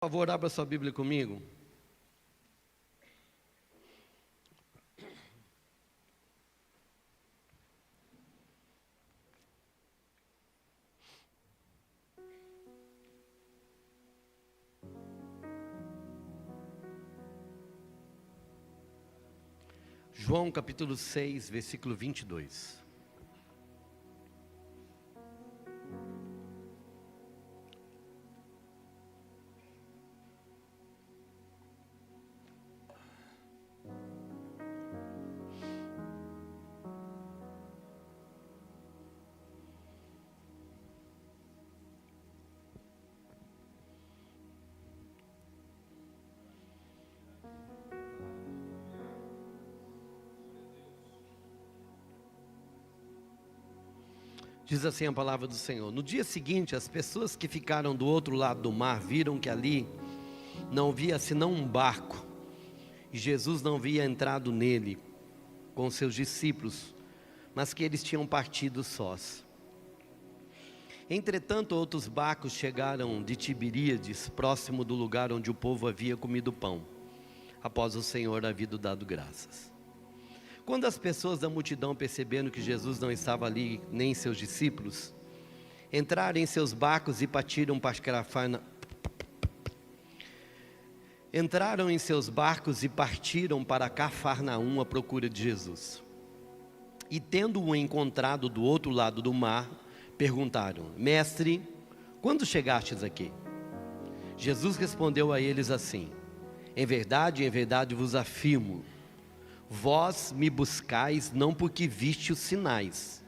Por favor, abra sua Bíblia comigo. João capítulo 6, versículo 22. Diz assim a palavra do Senhor: no dia seguinte, as pessoas que ficaram do outro lado do mar viram que ali não havia senão um barco, e Jesus não havia entrado nele com seus discípulos, mas que eles tinham partido sós. Entretanto, outros barcos chegaram de Tiberíades, próximo do lugar onde o povo havia comido pão, após o Senhor havido dado graças. Quando as pessoas da multidão perceberam que Jesus não estava ali, nem seus discípulos, entraram em seus barcos e partiram para Cafarnaum à procura de Jesus. E tendo-o encontrado do outro lado do mar, perguntaram: Mestre, quando chegastes aqui? Jesus respondeu a eles assim: em verdade vos afirmo, vós me buscais não porque viste os sinais,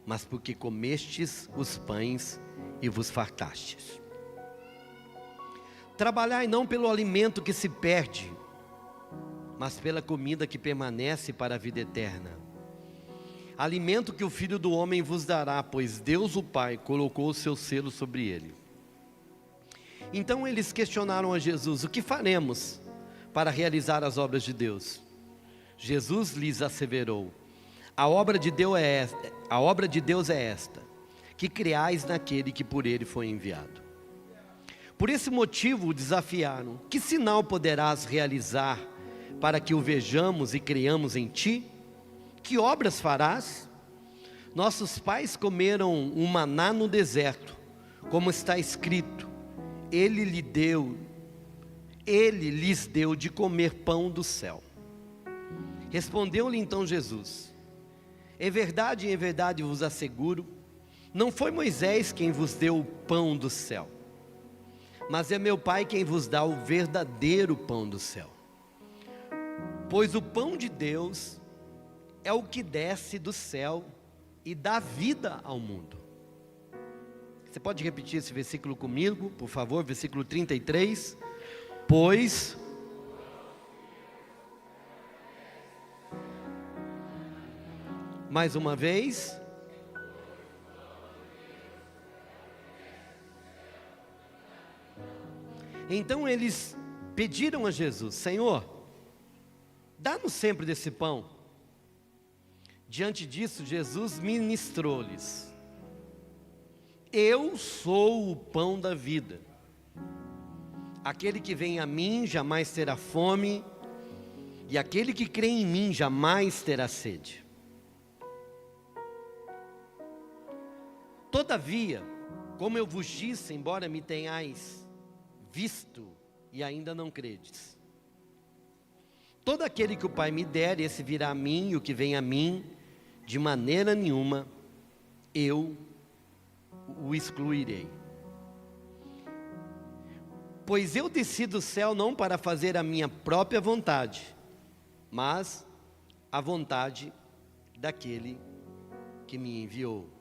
mas porque comestes os pães e vos fartastes. Trabalhai não pelo alimento que se perde, mas pela comida que permanece para a vida eterna, alimento que o Filho do Homem vos dará, pois Deus o Pai colocou o seu selo sobre ele. Então eles questionaram a Jesus: o que faremos para realizar as obras de Deus? Jesus lhes asseverou: a obra de Deus é esta, que creais naquele que por ele foi enviado. Por esse motivo o desafiaram: que sinal poderás realizar para que o vejamos e creiamos em ti? Que obras farás? Nossos pais comeram um maná no deserto, como está escrito: Ele lhes deu de comer pão do céu. Respondeu-lhe então Jesus: em verdade vos asseguro, não foi Moisés quem vos deu o pão do céu, mas é meu Pai quem vos dá o verdadeiro pão do céu. Pois o pão de Deus é o que desce do céu e dá vida ao mundo. Você pode repetir esse versículo comigo, por favor? Versículo 33. Pois mais uma vez. Então eles pediram a Jesus: Senhor, dá-nos sempre desse pão. Diante disso, Jesus ministrou-lhes: eu sou o pão da vida. Aquele que vem a mim jamais terá fome, e aquele que crê em mim jamais terá sede. Todavia, como eu vos disse, embora me tenhais visto e ainda não credes, todo aquele que o Pai me der, esse virá a mim, e o que vem a mim, de maneira nenhuma eu o excluirei. Pois eu desci do céu não para fazer a minha própria vontade, mas a vontade daquele que me enviou.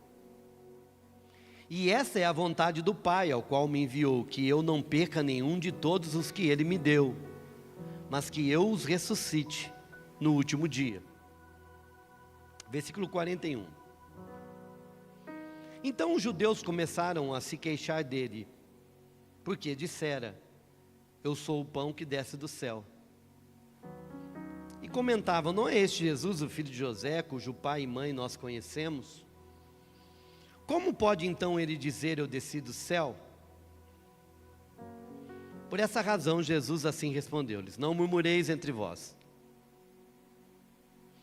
E essa é a vontade do Pai, ao qual me enviou, que eu não perca nenhum de todos os que Ele me deu, mas que eu os ressuscite no último dia. Versículo 41. Então os judeus começaram a se queixar dele, porque dissera: eu sou o pão que desce do céu. E comentavam: não é este Jesus, o filho de José, cujo pai e mãe nós conhecemos? Como pode então ele dizer: eu desci do céu? Por essa razão, Jesus assim respondeu-lhes: não murmureis entre vós.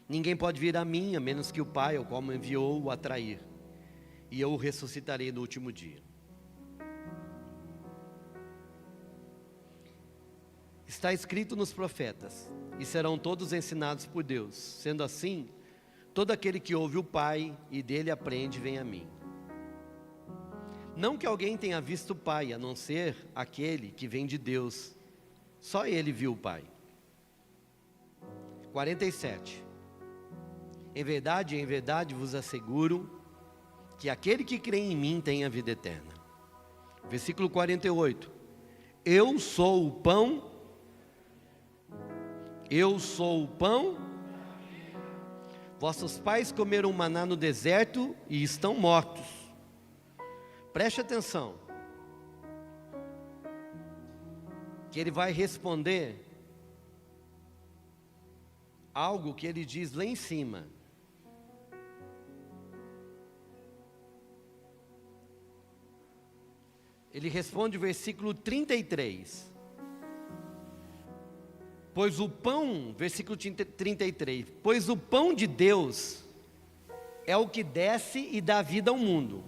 Ninguém pode vir a mim, a menos que o Pai, ao qual me enviou, o atrair, e eu o ressuscitarei no último dia. Está escrito nos profetas: e serão todos ensinados por Deus. Sendo assim, todo aquele que ouve o Pai e dele aprende, vem a mim. Não que alguém tenha visto o Pai, a não ser aquele que vem de Deus. Só ele viu o Pai. 47. Em verdade vos asseguro que aquele que crê em mim tem a vida eterna. Versículo 48. Eu sou o pão. Eu sou o pão. Vossos pais comeram maná no deserto e estão mortos. Preste atenção. Que ele vai responder algo que ele diz lá em cima. Ele responde versículo 33. Pois o pão, versículo 33, pois o pão de Deus é o que desce e dá vida ao mundo.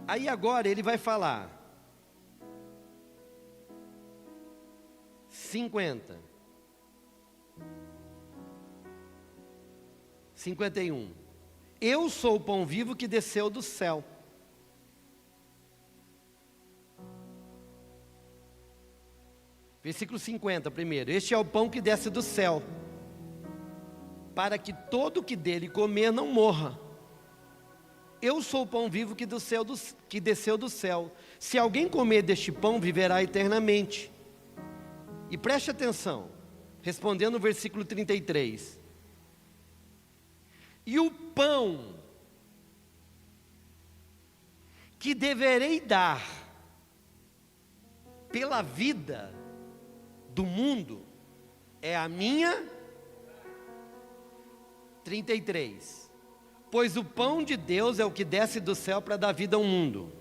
Aí agora ele vai falar 50, 51. Eu sou o pão vivo que desceu do céu. Versículo 50 primeiro. Este é o pão que desce do céu, para que todo que dele comer não morra. Eu sou o pão vivo que desceu do céu. Se alguém comer deste pão, viverá eternamente. E preste atenção, respondendo o versículo 33. E o pão que deverei dar pela vida do mundo é a minha. 33. Pois o pão de Deus é o que desce do céu para dar vida ao mundo.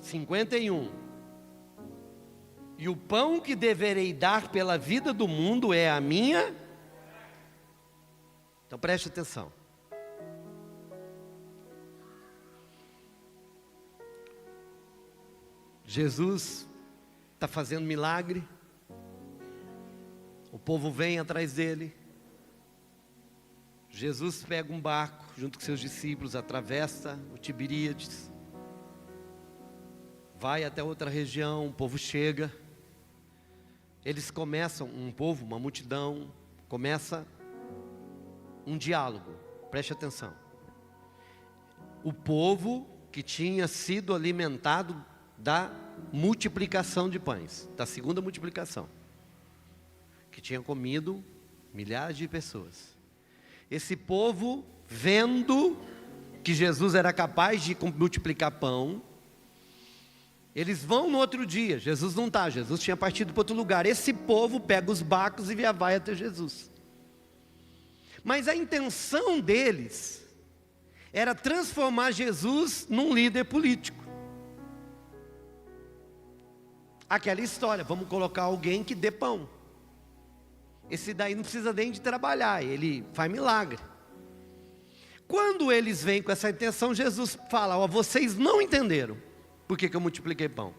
51. E o pão que deverei dar pela vida do mundo é a minha. Então preste atenção. Jesus está fazendo milagre, o povo vem atrás dele. Jesus pega um barco junto com seus discípulos, atravessa o Tiberíades, vai até outra região, o povo chega, eles começam, uma multidão, começa um diálogo, preste atenção. O povo que tinha sido alimentado da multiplicação de pães, da segunda multiplicação, que tinha comido milhares de pessoas. Esse povo, vendo que Jesus era capaz de multiplicar pão, eles vão no outro dia. Jesus não está, Jesus tinha partido para outro lugar. Esse povo pega os barcos e vai até Jesus. Mas a intenção deles era transformar Jesus num líder político. Aquela história, vamos colocar alguém que dê pão. Esse daí não precisa nem de trabalhar, ele faz milagre. Quando eles vêm com essa intenção, Jesus fala: vocês não entenderam por que eu multipliquei pão.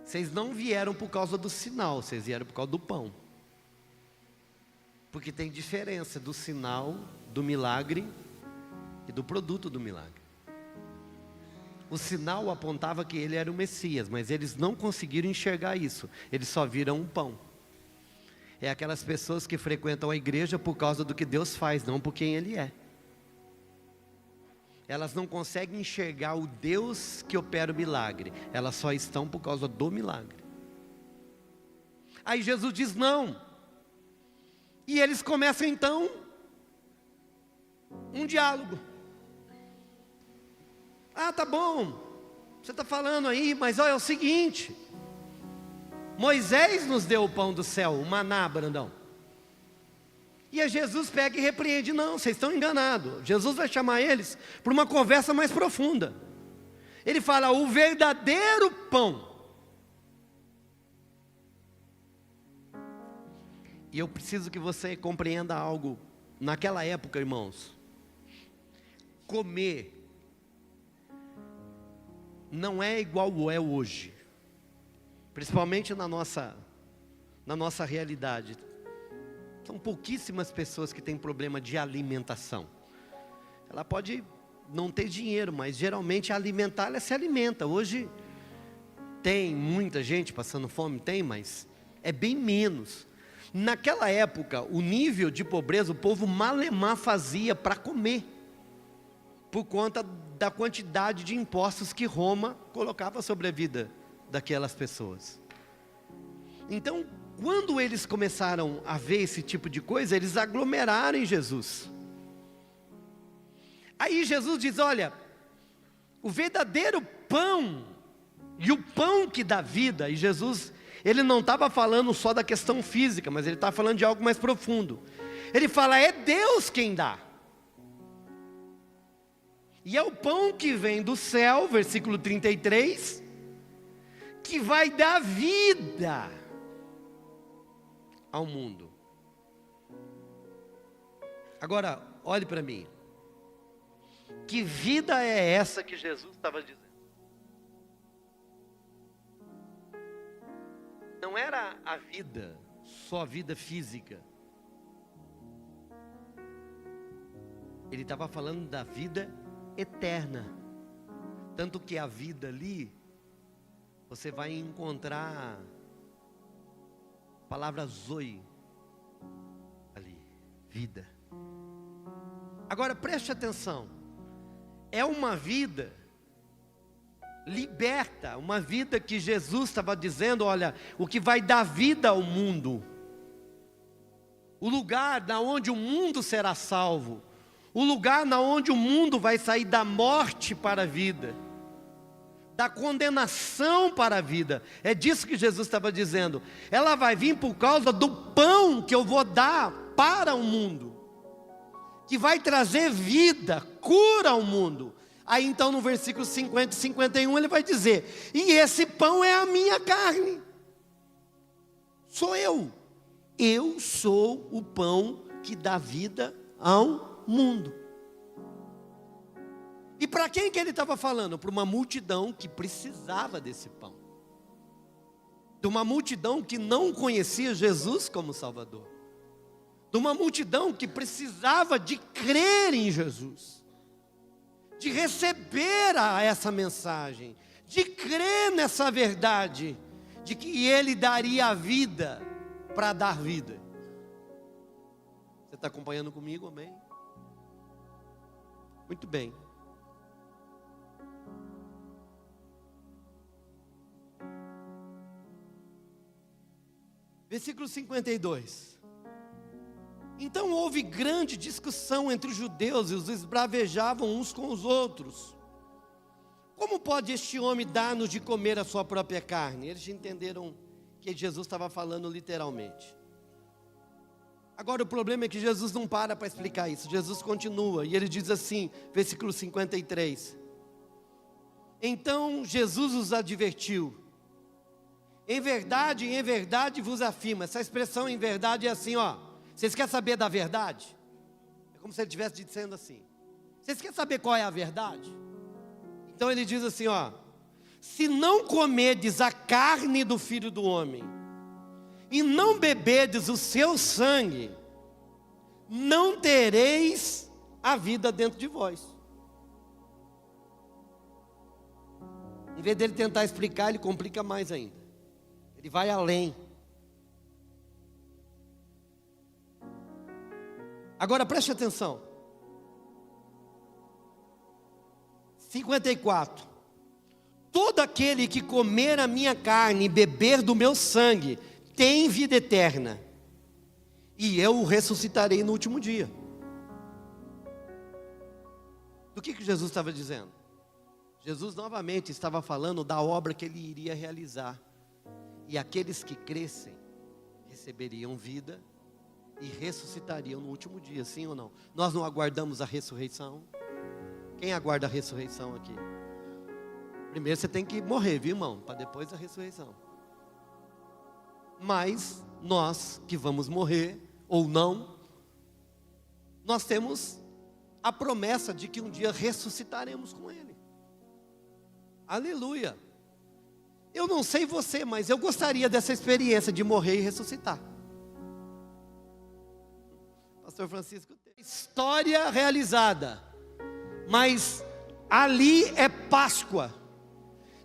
Vocês não vieram por causa do sinal, vocês vieram por causa do pão. Porque tem diferença do sinal, do milagre e do produto do milagre. O sinal apontava que ele era o Messias, mas eles não conseguiram enxergar isso. Eles só viram um pão. É aquelas pessoas que frequentam a igreja por causa do que Deus faz, não por quem Ele é. Elas não conseguem enxergar o Deus que opera o milagre. Elas só estão por causa do milagre. Aí Jesus diz não. E eles começam então um diálogo. Tá bom, você está falando aí, mas olha, é o seguinte: Moisés nos deu o pão do céu, o maná, Brandão. E aí Jesus pega e repreende: não, vocês estão enganados. Jesus vai chamar eles para uma conversa mais profunda. Ele fala: o verdadeiro pão. E eu preciso que você compreenda algo. Naquela época, irmãos, comer não é igual é hoje. Principalmente na nossa realidade. São pouquíssimas pessoas que têm problema de alimentação. Ela pode não ter dinheiro, mas geralmente alimentar, ela se alimenta. Hoje tem muita gente passando fome, tem, mas é bem menos. Naquela época, o nível de pobreza, o povo malemar fazia para comer, por conta da quantidade de impostos que Roma colocava sobre a vida daquelas pessoas. Então, quando eles começaram a ver esse tipo de coisa, eles aglomeraram em Jesus. Aí Jesus diz: olha, o verdadeiro pão, e o pão que dá vida, e Jesus, ele não estava falando só da questão física, mas ele estava falando de algo mais profundo. Ele fala: é Deus quem dá. E é o pão que vem do céu, versículo 33, que vai dar vida ao mundo. Agora, olhe para mim. Que vida é essa que Jesus estava dizendo? Não era a vida, só a vida física. Ele estava falando da vida eterna. Tanto que a vida ali, você vai encontrar a palavra zoe ali, vida. Agora preste atenção. É uma vida liberta, uma vida que Jesus estava dizendo: olha, o que vai dar vida ao mundo, o lugar da onde o mundo será salvo, o lugar na onde o mundo vai sair da morte para a vida, da condenação para a vida. É disso que Jesus estava dizendo. Ela vai vir por causa do pão que eu vou dar para o mundo, que vai trazer vida, cura ao mundo. Aí então no versículo 50 e 51 ele vai dizer: e esse pão é a minha carne. Sou eu. Eu sou o pão que dá vida ao mundo. E para quem que ele estava falando? Para uma multidão que precisava desse pão. De uma multidão que não conhecia Jesus como Salvador. De uma multidão que precisava de crer em Jesus, de receber essa mensagem, de crer nessa verdade, de que Ele daria a vida para dar vida. Você está acompanhando comigo, amém? Muito bem. Versículo 52. Então houve grande discussão entre os judeus, e os esbravejavam uns com os outros. Como pode este homem dar-nos de comer a sua própria carne? Eles entenderam que Jesus estava falando literalmente. Agora o problema é que Jesus não para explicar isso. Jesus continua, e ele diz assim, versículo 53. Então Jesus os advertiu: em verdade vos afirmo. Essa expressão em verdade é assim, ó. Vocês querem saber da verdade? É como se ele estivesse dizendo assim: vocês querem saber qual é a verdade? Então ele diz assim, ó: se não comerdes a carne do Filho do Homem, e não beberdes o seu sangue, não tereis a vida dentro de vós. Em vez dele tentar explicar, ele complica mais ainda. Ele vai além. Agora preste atenção. 54. Todo aquele que comer a minha carne e beber do meu sangue tem vida eterna, e eu o ressuscitarei no último dia. Do que Jesus estava dizendo? Jesus novamente estava falando da obra que ele iria realizar. E aqueles que crescem receberiam vida e ressuscitariam no último dia, sim ou não? Nós não aguardamos a ressurreição? Quem aguarda a ressurreição aqui? Primeiro você tem que morrer, viu, irmão? Para depois a ressurreição. Mas nós que vamos morrer, ou não, nós temos a promessa de que um dia ressuscitaremos com Ele. Aleluia. Eu não sei você, mas eu gostaria dessa experiência de morrer e ressuscitar. Pastor Francisco, história realizada, mas ali é Páscoa.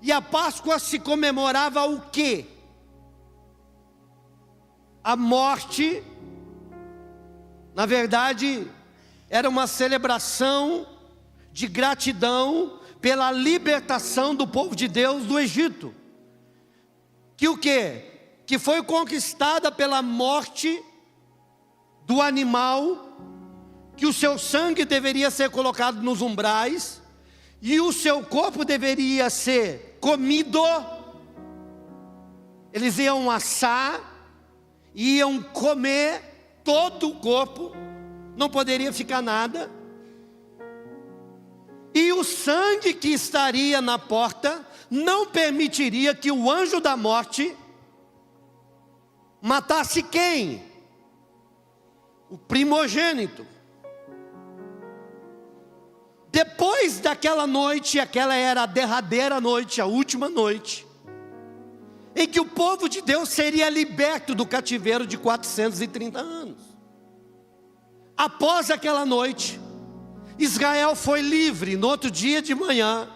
E a Páscoa se comemorava o quê? A morte. Na verdade, era uma celebração de gratidão pela libertação do povo de Deus do Egito. Que o quê? Que foi conquistada pela morte do animal, que o seu sangue deveria ser colocado nos umbrais, e o seu corpo deveria ser comido. Eles iam assar, iam comer todo o corpo, não poderia ficar nada. E o sangue que estaria na porta não permitiria que o anjo da morte matasse quem? O primogênito. Depois daquela noite, aquela era a derradeira noite, a última noite, em que o povo de Deus seria liberto do cativeiro de 430 anos. Após aquela noite, Israel foi livre. No outro dia de manhã,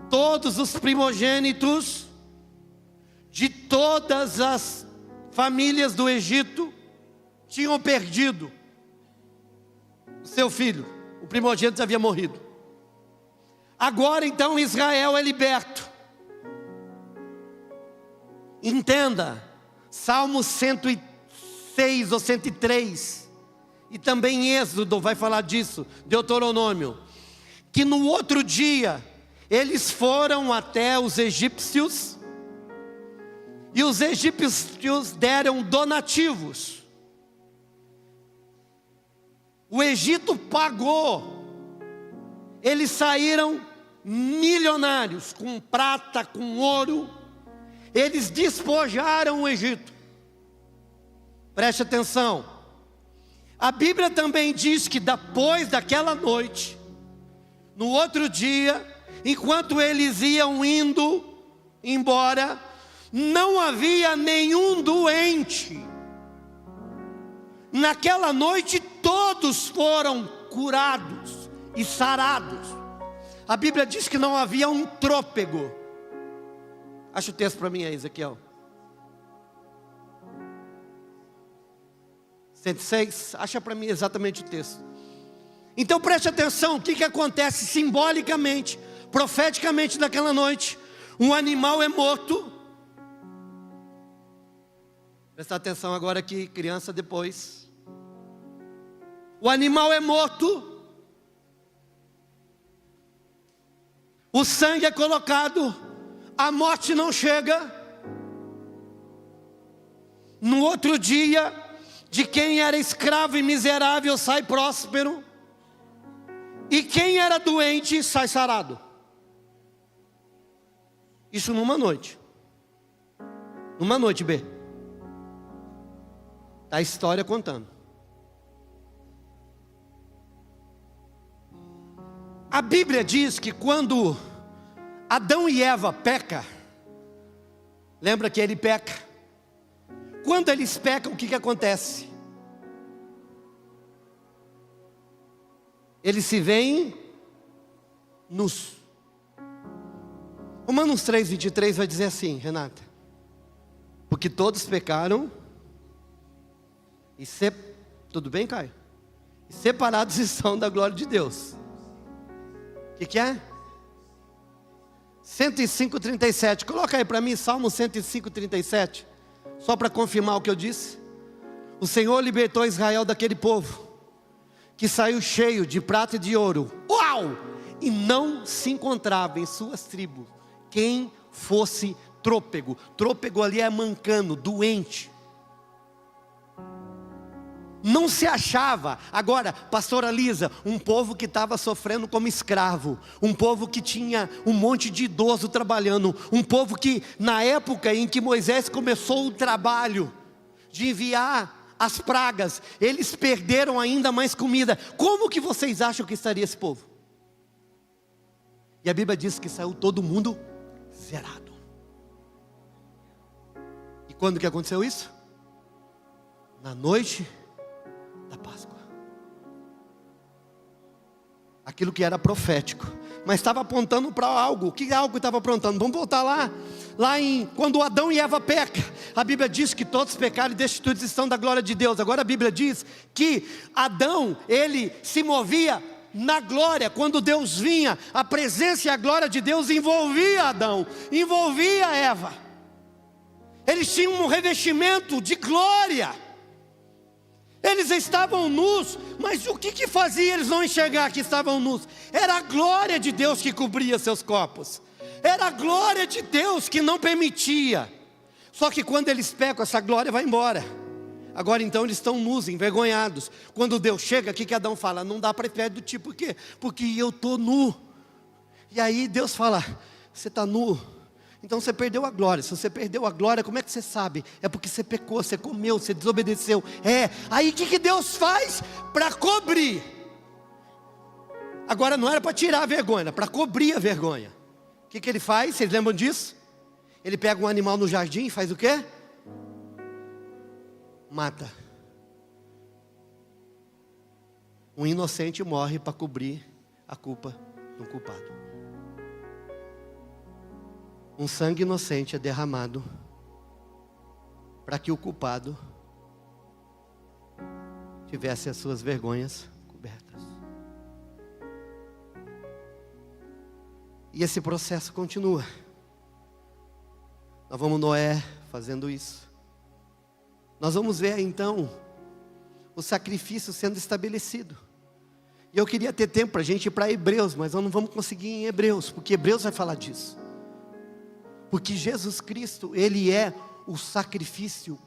todos os primogênitos de todas as famílias do Egito tinham perdido o seu filho. O primogênito havia morrido. Agora então Israel é liberto. Entenda, Salmo 106 ou 103, e também Êxodo vai falar disso, Deuteronômio, que no outro dia eles foram até os egípcios, e os egípcios deram donativos. O Egito pagou. Eles saíram milionários, com prata, com ouro. Eles despojaram o Egito. Preste atenção. A Bíblia também diz que depois daquela noite, no outro dia, enquanto eles iam indo embora, não havia nenhum doente. Naquela noite todos foram curados e sarados. A Bíblia diz que não havia um trôpego. Acha o texto para mim aí, Ezequiel. 106, acha para mim exatamente o texto. Então preste atenção, o que acontece simbolicamente, profeticamente naquela noite. Um animal é morto. Presta atenção agora aqui, criança, depois. O animal é morto. O sangue é colocado. A morte não chega. No outro dia, de quem era escravo e miserável sai próspero. E quem era doente sai sarado. Isso numa noite. Numa noite, B. Está a história contando. A Bíblia diz que quando Adão e Eva pecam, lembra que ele peca? Quando eles pecam, o que acontece? Eles se veem nus. Romanos 3:23 vai dizer assim, Renata: porque todos pecaram e tudo bem, Caio? E separados estão da glória de Deus. O que é? 105:37. Coloca aí para mim, Salmo 105:37. Só para confirmar o que eu disse. O Senhor libertou Israel daquele povo que saiu cheio de prata e de ouro. Uau! E não se encontrava em suas tribos quem fosse trôpego. Trôpego ali é mancano, doente. não se achava. Agora, pastora Lisa, um povo que estava sofrendo como escravo, um povo que tinha um monte de idoso trabalhando, um povo que na época em que Moisés começou o trabalho de enviar as pragas, eles perderam ainda mais comida. Como que vocês acham que estaria esse povo? E a Bíblia diz que saiu todo mundo zerado. E quando que aconteceu isso? Na noite da Páscoa. Aquilo que era profético, mas estava apontando para algo. Que algo estava apontando? Vamos voltar lá em quando Adão e Eva pecam. A Bíblia diz que todos pecaram e destituídos estão da glória de Deus. Agora a Bíblia diz que Adão, ele se movia na glória. Quando Deus vinha, a presença e a glória de Deus envolvia Adão, envolvia Eva. Eles tinham um revestimento de glória. Eles estavam nus, mas o que fazia eles não enxergar que estavam nus? Era a glória de Deus que cobria seus corpos. Era a glória de Deus que não permitia. Só que quando eles pecam, essa glória vai embora. Agora então eles estão nus, envergonhados. Quando Deus chega, o que Adão fala? Não dá para ir perto do tipo, por quê? Porque eu estou nu. E aí Deus fala, você está nu? Então você perdeu a glória. Se você perdeu a glória, como é que você sabe? É porque você pecou, você comeu, você desobedeceu. Aí o que Deus faz? Para cobrir. Agora não era para tirar a vergonha, era para cobrir a vergonha. O que ele faz? Vocês lembram disso? Ele pega um animal no jardim e faz o quê? Mata. Um inocente morre para cobrir a culpa do culpado. Um sangue inocente é derramado para que o culpado tivesse as suas vergonhas cobertas. E esse processo continua. Nós vamos Noé fazendo isso. Nós vamos ver então o sacrifício sendo estabelecido. E eu queria ter tempo para a gente ir para Hebreus, mas nós não vamos conseguir em Hebreus, porque Hebreus vai falar disso. Porque Jesus Cristo, Ele é o sacrifício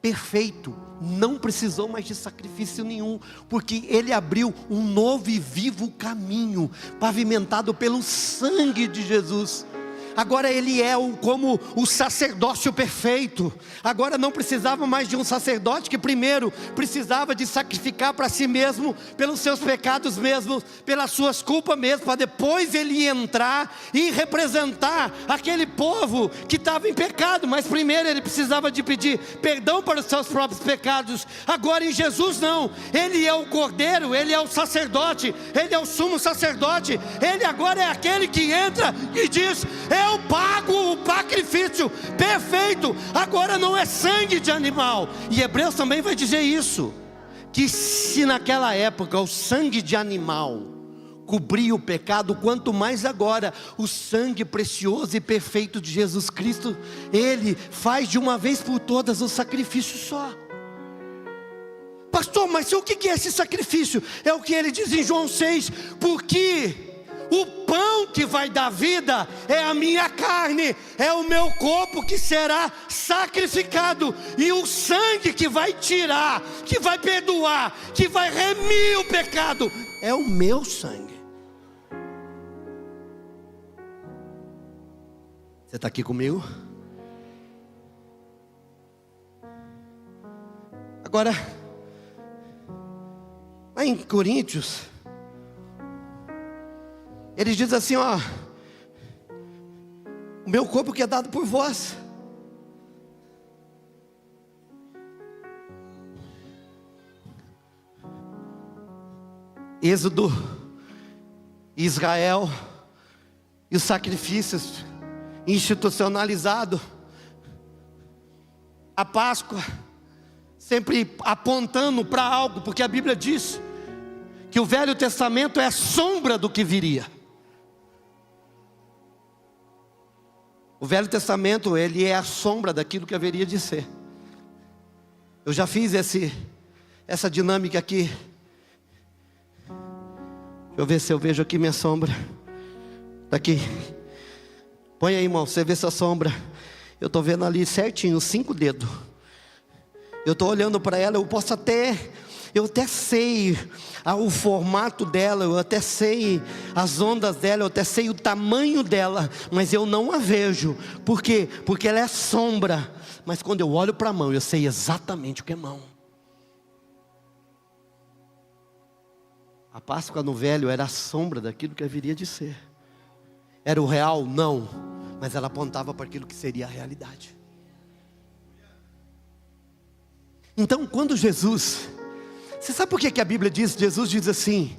perfeito, não precisou mais de sacrifício nenhum, porque Ele abriu um novo e vivo caminho, pavimentado pelo sangue de Jesus. Agora Ele é como o sacerdócio perfeito. Agora não precisava mais de um sacerdote que primeiro precisava de sacrificar para si mesmo, pelos seus pecados mesmos, pelas suas culpas mesmo, para depois ele entrar e representar aquele povo que estava em pecado. Mas primeiro ele precisava de pedir perdão para os seus próprios pecados. Agora em Jesus não, Ele é o Cordeiro, Ele é o sacerdote, Ele é o sumo sacerdote. Ele agora é aquele que entra e diz: eu pago o sacrifício perfeito. Agora não é sangue de animal. E Hebreus também vai dizer isso, que se naquela época o sangue de animal cobria o pecado, quanto mais agora o sangue precioso e perfeito de Jesus Cristo, Ele faz de uma vez por todas o sacrifício só. Pastor, mas o que é esse sacrifício? É o que ele diz em João 6, porque o pão que vai dar vida é a minha carne, é o meu corpo que será sacrificado, e o sangue que vai tirar, que vai perdoar, que vai remir o pecado, é o meu sangue. Você está aqui comigo? Agora, lá em Coríntios, ele diz assim, ó: o meu corpo que é dado por vós. Êxodo, Israel e os sacrifícios institucionalizados, a Páscoa, sempre apontando para algo, porque a Bíblia diz que o Velho Testamento é a sombra do que viria. O Velho Testamento, ele é a sombra daquilo que haveria de ser. Eu já fiz essa dinâmica aqui. Deixa eu ver se eu vejo aqui minha sombra. Está aqui. Põe aí, irmão, você vê essa sombra. Eu estou vendo ali certinho, 5 dedos. Eu estou olhando para ela, eu posso até eu até sei o formato dela, eu até sei as ondas dela, eu até sei o tamanho dela, mas eu não a vejo. Por quê? Porque ela é sombra. Mas quando eu olho para a mão, eu sei exatamente o que é mão. A Páscoa no velho era a sombra daquilo que haveria de ser. Era o real? Não. Mas ela apontava para aquilo que seria a realidade. Então, quando Jesus... Você sabe por que a Bíblia diz? Jesus diz assim: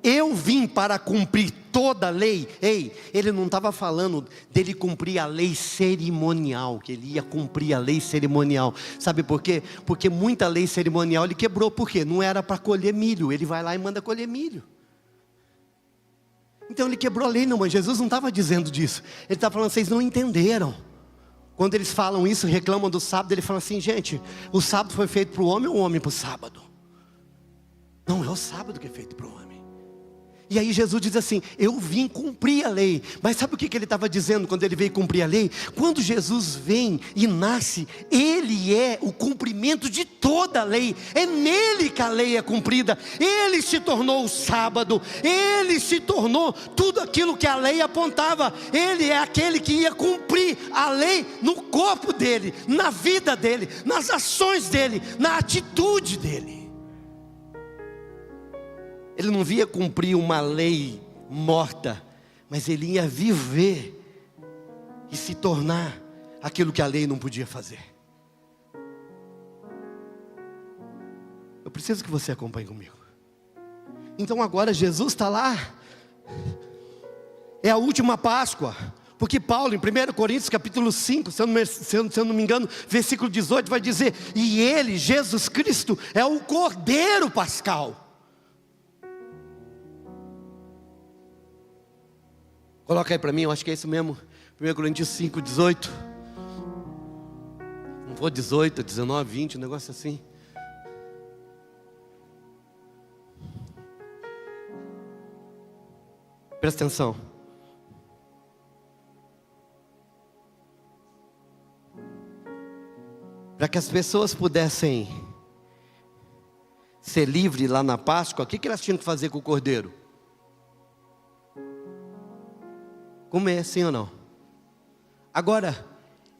eu vim para cumprir toda a lei. Ei, ele não estava falando dele cumprir a lei cerimonial, que ele ia cumprir a lei cerimonial. Sabe por quê? Porque muita lei cerimonial ele quebrou. Por quê? Não era para colher milho. Ele vai lá e manda colher milho. Então ele quebrou a lei. Não, mas Jesus não estava dizendo disso. Ele estava falando, vocês não entenderam. Quando eles falam isso, reclamam do sábado, ele fala assim: gente, o sábado foi feito para o homem ou o homem para o sábado? Não, é o sábado que é feito para o homem. E aí Jesus diz assim: eu vim cumprir a lei. Mas sabe o que ele estava dizendo quando ele veio cumprir a lei? Quando Jesus vem e nasce, ele é o cumprimento de toda a lei. É nele que a lei é cumprida. Ele se tornou o sábado. Ele se tornou tudo aquilo que a lei apontava. Ele é aquele que ia cumprir a lei no corpo dele, na vida dele, nas ações dele, na atitude dele. Ele não via cumprir uma lei morta, mas ele ia viver e se tornar aquilo que a lei não podia fazer. Eu preciso que você acompanhe comigo. Então agora Jesus está lá. É a última Páscoa. Porque Paulo, em 1 Coríntios capítulo 5, se eu não me engano, versículo 18, vai dizer: e ele, Jesus Cristo, é o Cordeiro Pascal. Coloca aí para mim, eu acho que é isso mesmo. 1 Coríntios 5, 18. Não vou 18, 19, 20, um negócio assim. Presta atenção. Para que as pessoas pudessem ser livres lá na Páscoa, o que elas tinham que fazer com o cordeiro? Comer, sim ou não? Agora,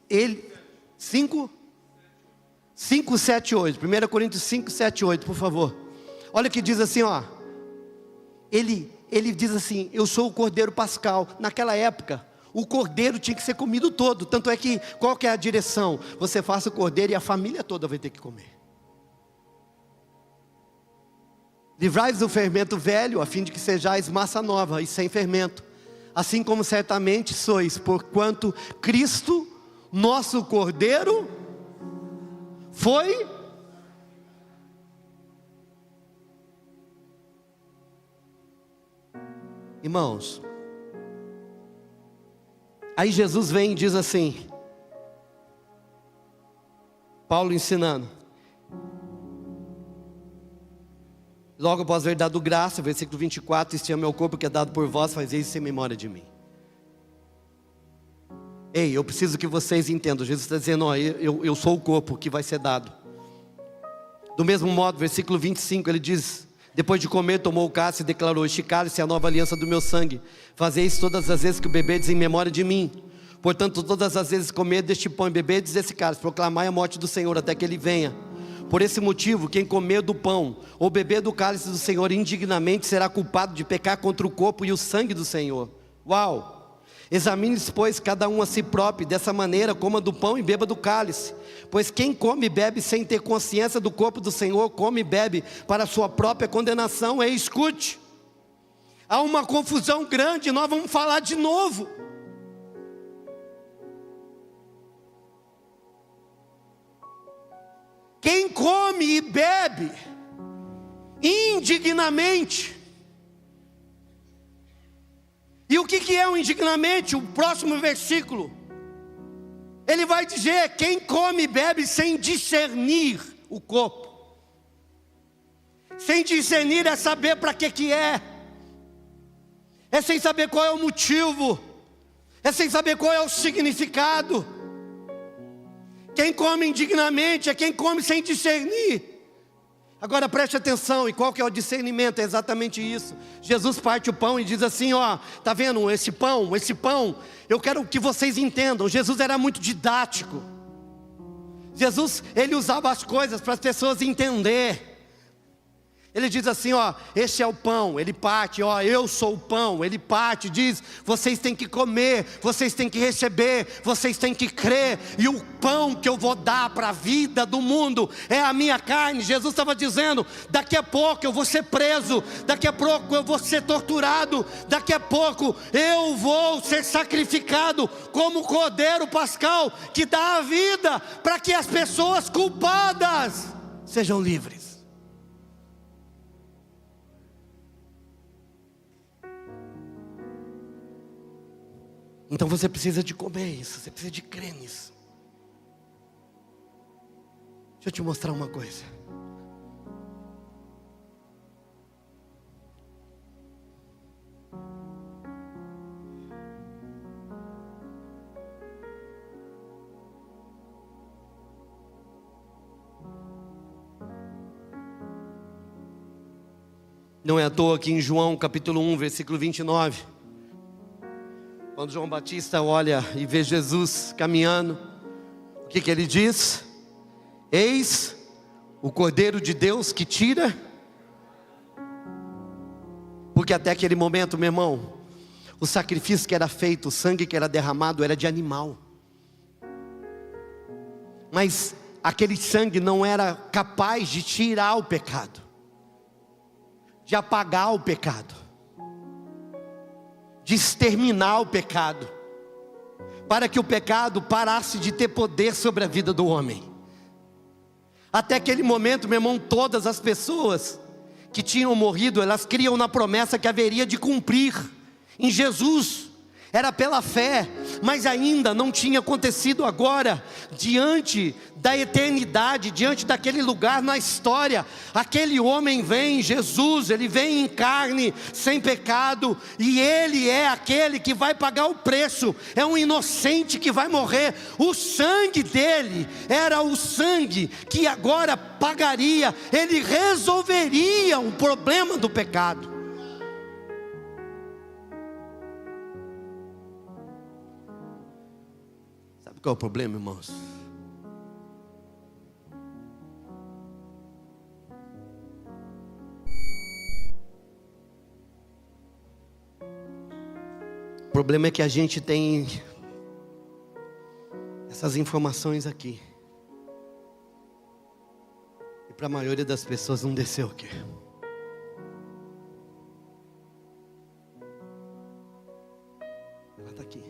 ele... 5, 7, 8. 1 Coríntios 5, 7, 8, por favor. Olha que diz assim, ó. Ele diz assim: eu sou o Cordeiro Pascal. Naquela época, o cordeiro tinha que ser comido todo. Tanto é que, qual que é a direção? Você faça o cordeiro e a família toda vai ter que comer. Livrai-vos do fermento velho, a fim de que sejais massa nova e sem fermento. Assim como certamente sois, porquanto Cristo, nosso Cordeiro, foi... Irmãos, aí Jesus vem e diz assim, Paulo ensinando, logo após haver dado graça, versículo 24, este é o meu corpo que é dado por vós, fazei isso em memória de mim. Ei, eu preciso que vocês entendam, Jesus está dizendo, ó, eu sou o corpo que vai ser dado. Do mesmo modo, versículo 25, ele diz, depois de comer, tomou o cálice e declarou: este cálice é a nova aliança do meu sangue, fazei isso todas as vezes que o bebedes em memória de mim. Portanto, todas as vezes que comer deste pão e bebedes desse cálice, proclamai a morte do Senhor até que Ele venha. Por esse motivo, quem comer do pão ou beber do cálice do Senhor indignamente será culpado de pecar contra o corpo e o sangue do Senhor. Uau! Examine-se, pois, cada um a si próprio, dessa maneira coma do pão e beba do cálice. Pois quem come e bebe sem ter consciência do corpo do Senhor, come e bebe para a sua própria condenação. E escute, há uma confusão grande, nós vamos falar de novo. Quem come e bebe indignamente. E o que é o indignamente? O próximo versículo, ele vai dizer: quem come e bebe sem discernir o corpo. Sem discernir é saber para que é. É sem saber qual é o motivo. É sem saber qual é o significado. Quem come indignamente é quem come sem discernir. Agora preste atenção, e qual que é o discernimento? É exatamente isso. Jesus parte o pão e diz assim, ó, tá vendo esse pão, eu quero que vocês entendam. Jesus era muito didático. Jesus, ele usava as coisas para as pessoas entenderem. Ele diz assim, ó, este é o pão, ele parte, ó, eu sou o pão, ele parte, diz, vocês têm que comer, vocês têm que receber, vocês têm que crer, e o pão que eu vou dar para a vida do mundo, é a minha carne. Jesus estava dizendo, daqui a pouco eu vou ser preso, daqui a pouco eu vou ser torturado, daqui a pouco eu vou ser sacrificado, como o cordeiro pascal, que dá a vida, para que as pessoas culpadas sejam livres. Então você precisa de comer isso, você precisa de crer nisso. Deixa eu te mostrar uma coisa. Não é à toa que em João capítulo 1, versículo 29... quando João Batista olha e vê Jesus caminhando, o que ele diz? Eis o Cordeiro de Deus que tira. Porque até aquele momento, meu irmão, o sacrifício que era feito, o sangue que era derramado era de animal. Mas aquele sangue não era capaz de tirar o pecado, de apagar o pecado, de exterminar o pecado, para que o pecado parasse de ter poder sobre a vida do homem. Até aquele momento, meu irmão, todas as pessoas que tinham morrido, elas criam na promessa que haveria de cumprir em Jesus. Era pela fé, mas ainda não tinha acontecido agora, diante da eternidade, diante daquele lugar na história. Aquele homem vem, Jesus, ele vem em carne, sem pecado, e ele é aquele que vai pagar o preço, é um inocente que vai morrer. O sangue dele era o sangue que agora pagaria, ele resolveria o problema do pecado. Qual é o problema, irmãos? O problema é que a gente tem essas informações aqui, e para a maioria das pessoas não desceu aqui. Ela está aqui.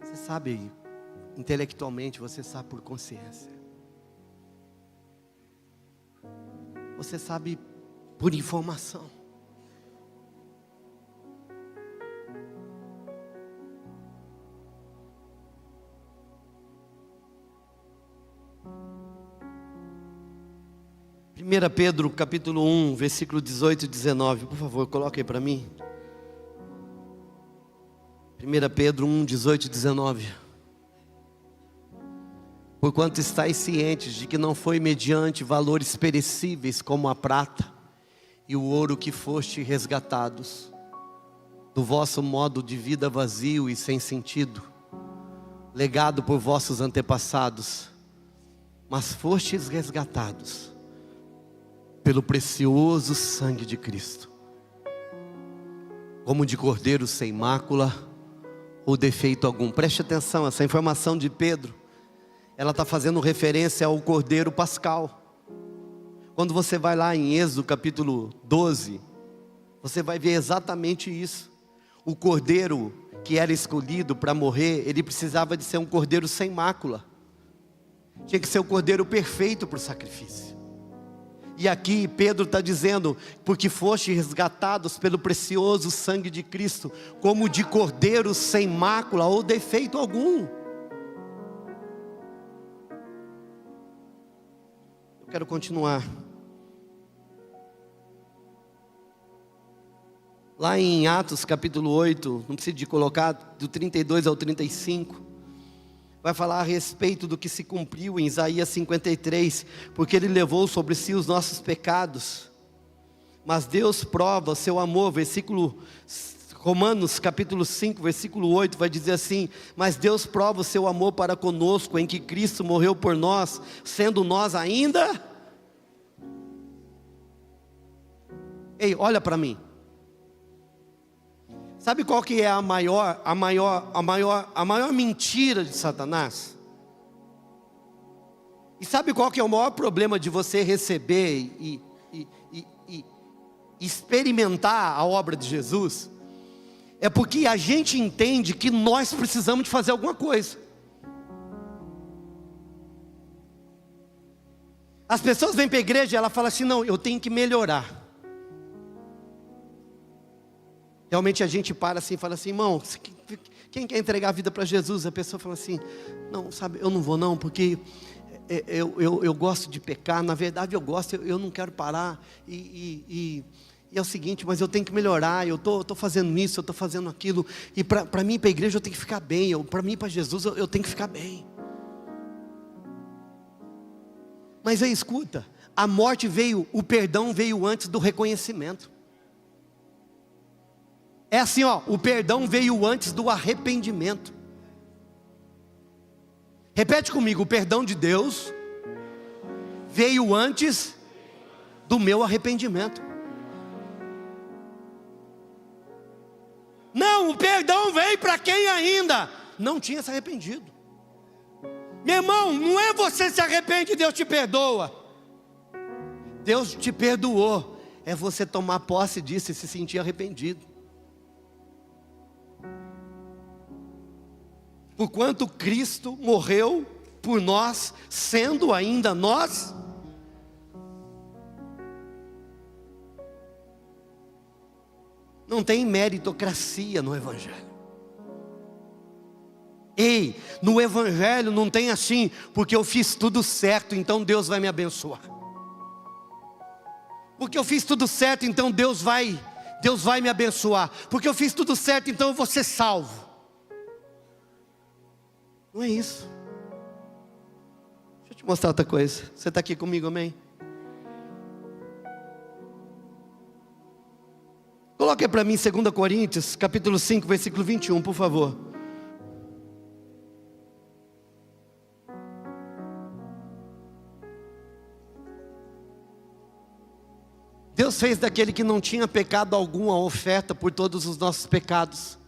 Você sabe, intelectualmente, você sabe por consciência. Você sabe por informação. Primeira Pedro, capítulo 1, versículo 18 e 19. Por favor, coloque aí para mim. 1 Pedro 1, 18 e 19. Porquanto estáis cientes de que não foi mediante valores perecíveis como a prata e o ouro que foste resgatados do vosso modo de vida vazio e sem sentido, legado por vossos antepassados, mas fostes resgatados pelo precioso sangue de Cristo, como de cordeiro sem mácula ou defeito algum. Preste atenção, essa informação de Pedro, ela está fazendo referência ao cordeiro pascal. Quando você vai lá em Êxodo capítulo 12, você vai ver exatamente isso. O cordeiro que era escolhido para morrer, ele precisava de ser um cordeiro sem mácula. Tinha que ser o cordeiro perfeito para o sacrifício. E aqui Pedro está dizendo, porque foste resgatados pelo precioso sangue de Cristo, como de cordeiro sem mácula ou defeito algum. Eu quero continuar. Lá em Atos capítulo 8, não precisa de colocar, do 32 ao 35, vai falar a respeito do que se cumpriu em Isaías 53, porque Ele levou sobre si os nossos pecados, mas Deus prova seu amor. Romanos capítulo 5, versículo 8, vai dizer assim: mas Deus prova o seu amor para conosco, em que Cristo morreu por nós, sendo nós ainda... Ei, olha para mim. Sabe qual que é a maior mentira de Satanás? E sabe qual que é o maior problema de você receber e experimentar a obra de Jesus? É porque a gente entende que nós precisamos de fazer alguma coisa. As pessoas vêm para a igreja e ela fala assim: não, eu tenho que melhorar. Realmente a gente para assim e fala assim: irmão, quem quer entregar a vida para Jesus? A pessoa fala assim: não, sabe, eu não vou não, porque eu gosto de pecar. Na verdade eu gosto, eu não quero parar. E é o seguinte, mas eu tenho que melhorar. Eu estou fazendo isso, eu estou fazendo aquilo. E para mim, para a igreja, eu tenho que ficar bem. Para mim, para Jesus, eu tenho que ficar bem. Mas aí escuta, a morte veio, o perdão veio antes do reconhecimento. É assim, ó, o perdão veio antes do arrependimento. Repete comigo: o perdão de Deus veio antes do meu arrependimento. Não, o perdão veio para quem ainda não tinha se arrependido. Meu irmão, não é você se arrepende e Deus te perdoa. Deus te perdoou, é você tomar posse disso e se sentir arrependido. Porquanto Cristo morreu por nós, sendo ainda nós. Não tem meritocracia no Evangelho. Ei, no Evangelho não tem assim: porque eu fiz tudo certo, então Deus vai me abençoar. Porque eu fiz tudo certo, então Deus vai me abençoar. Porque eu fiz tudo certo, então eu vou ser salvo. Não é isso. Deixa eu te mostrar outra coisa. Você está aqui comigo, amém? Coloque para mim 2 Coríntios, capítulo 5, versículo 21, por favor. Deus fez daquele que não tinha pecado algum a oferta por todos os nossos pecados,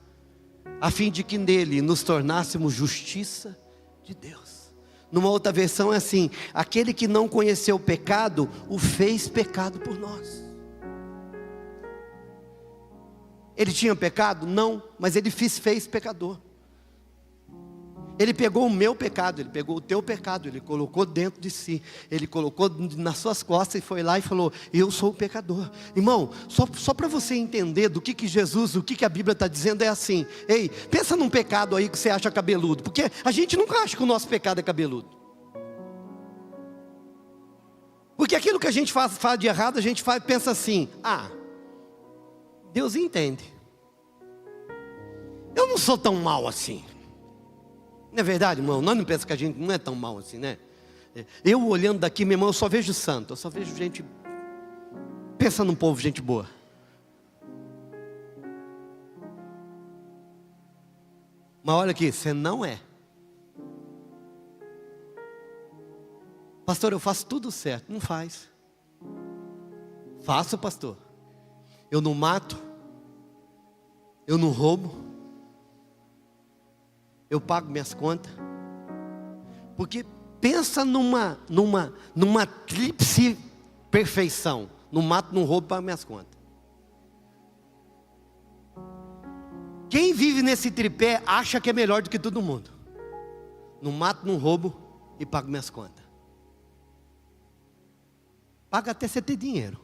a fim de que nele nos tornássemos justiça de Deus. Numa outra versão é assim: aquele que não conheceu o pecado, o fez pecado por nós. Ele tinha pecado? Não, mas ele fez pecador. Ele pegou o meu pecado, ele pegou o teu pecado, ele colocou dentro de si, ele colocou nas suas costas e foi lá e falou: eu sou o pecador. Irmão, só para você entender do que Jesus, o que a Bíblia está dizendo é assim: ei, pensa num pecado aí que você acha cabeludo, porque a gente nunca acha que o nosso pecado é cabeludo. Porque aquilo que a gente faz de errado, a gente pensa assim: ah, Deus entende, eu não sou tão mal assim. Não é verdade, irmão? Nós não pensamos que a gente não é tão mal assim, né? Eu olhando daqui, meu irmão, eu só vejo santo. Eu só vejo gente. Pensa num povo, gente boa. Mas olha aqui, você não é. Pastor, eu faço tudo certo. Não faz. Faço, pastor. Eu não mato. Eu não roubo. Eu pago minhas contas. Porque pensa numa tríplice perfeição: não mato, não roubo, pago minhas contas. Quem vive nesse tripé acha que é melhor do que todo mundo. Não mato, não roubo e pago minhas contas. Paga até você ter dinheiro.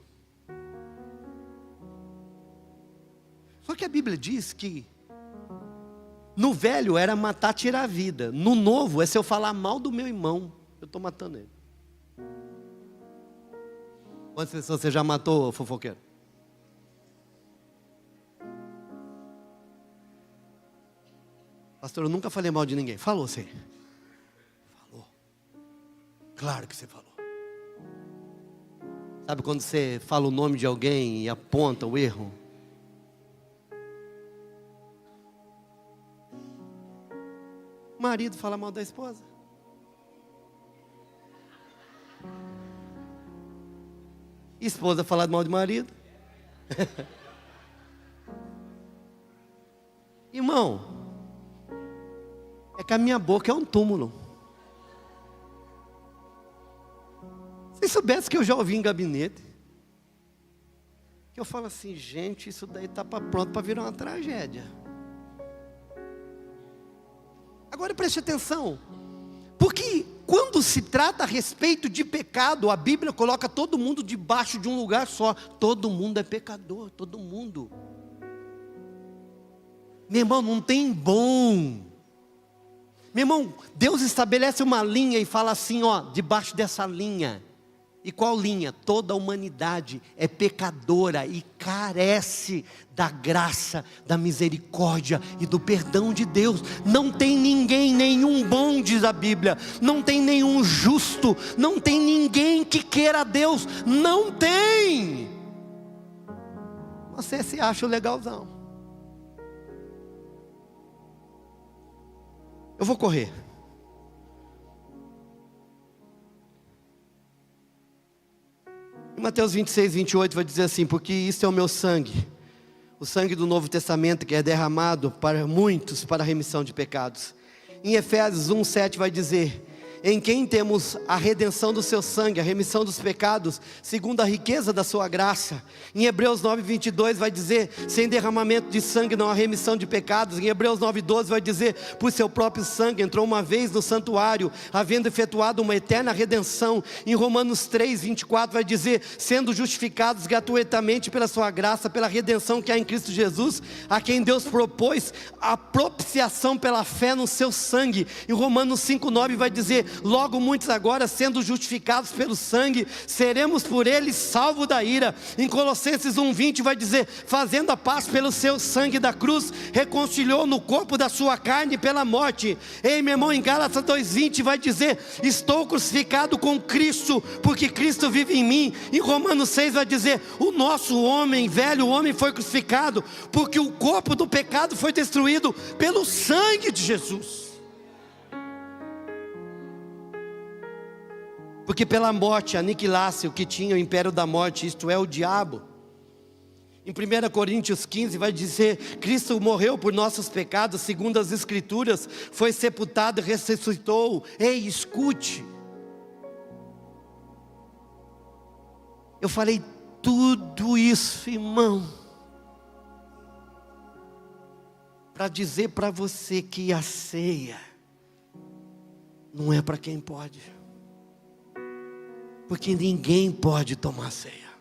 Só que a Bíblia diz que no velho era matar, tirar a vida. No novo é se eu falar mal do meu irmão, eu estou matando ele. Quantas pessoas você já matou, fofoqueiro? Pastor, eu nunca falei mal de ninguém. Falou, sim. Claro que você falou. Sabe quando você fala o nome de alguém e aponta o erro? O marido fala mal da esposa. Esposa fala mal de marido. Irmão, é que a minha boca é um túmulo. Se soubesse que eu já ouvi em gabinete, que eu falo assim, gente, isso daí está pronto para virar uma tragédia. Agora preste atenção, porque quando se trata a respeito de pecado, a Bíblia coloca todo mundo debaixo de um lugar só. Todo mundo é pecador, todo mundo. Meu irmão, não tem bom. Meu irmão, Deus estabelece uma linha e fala assim, ó, debaixo dessa linha. E qual linha? Toda a humanidade é pecadora e carece da graça, da misericórdia e do perdão de Deus. Não tem ninguém, nenhum bom, diz a Bíblia. Não tem nenhum justo. Não tem ninguém que queira Deus. Não tem. Você se acha legalzão. Eu vou correr. Em Mateus 26, 28 vai dizer assim, porque isso é o meu sangue, o sangue do Novo Testamento que é derramado para muitos para a remissão de pecados. Em Efésios 1, 7 vai dizer, em quem temos a redenção do seu sangue, a remissão dos pecados, segundo a riqueza da sua graça. Em Hebreus 9, 22 vai dizer, sem derramamento de sangue não há remissão de pecados. Em Hebreus 9, 12 vai dizer, por seu próprio sangue entrou uma vez no santuário, havendo efetuado uma eterna redenção. Em Romanos 3, 24 vai dizer, sendo justificados gratuitamente pela sua graça, pela redenção que há em Cristo Jesus, a quem Deus propôs a propiciação pela fé no seu sangue. Em Romanos 5, 9 vai dizer, logo muitos agora sendo justificados pelo sangue, seremos por ele salvos da ira. Em Colossenses 1:20 vai dizer, fazendo a paz pelo seu sangue da cruz, reconciliou no corpo da sua carne pela morte. Ei, meu irmão, em Gálatas 2:20 vai dizer, estou crucificado com Cristo, porque Cristo vive em mim. Em Romanos 6 vai dizer, o nosso homem, velho homem foi crucificado, porque o corpo do pecado foi destruído pelo sangue de Jesus. Porque pela morte aniquilasse o que tinha o império da morte, isto é, o diabo. Em 1 Coríntios 15 vai dizer, Cristo morreu por nossos pecados, segundo as Escrituras, foi sepultado e ressuscitou. Ei, escute. Eu falei tudo isso, irmão, para dizer para você que a ceia não é para quem pode. Porque ninguém pode tomar ceia.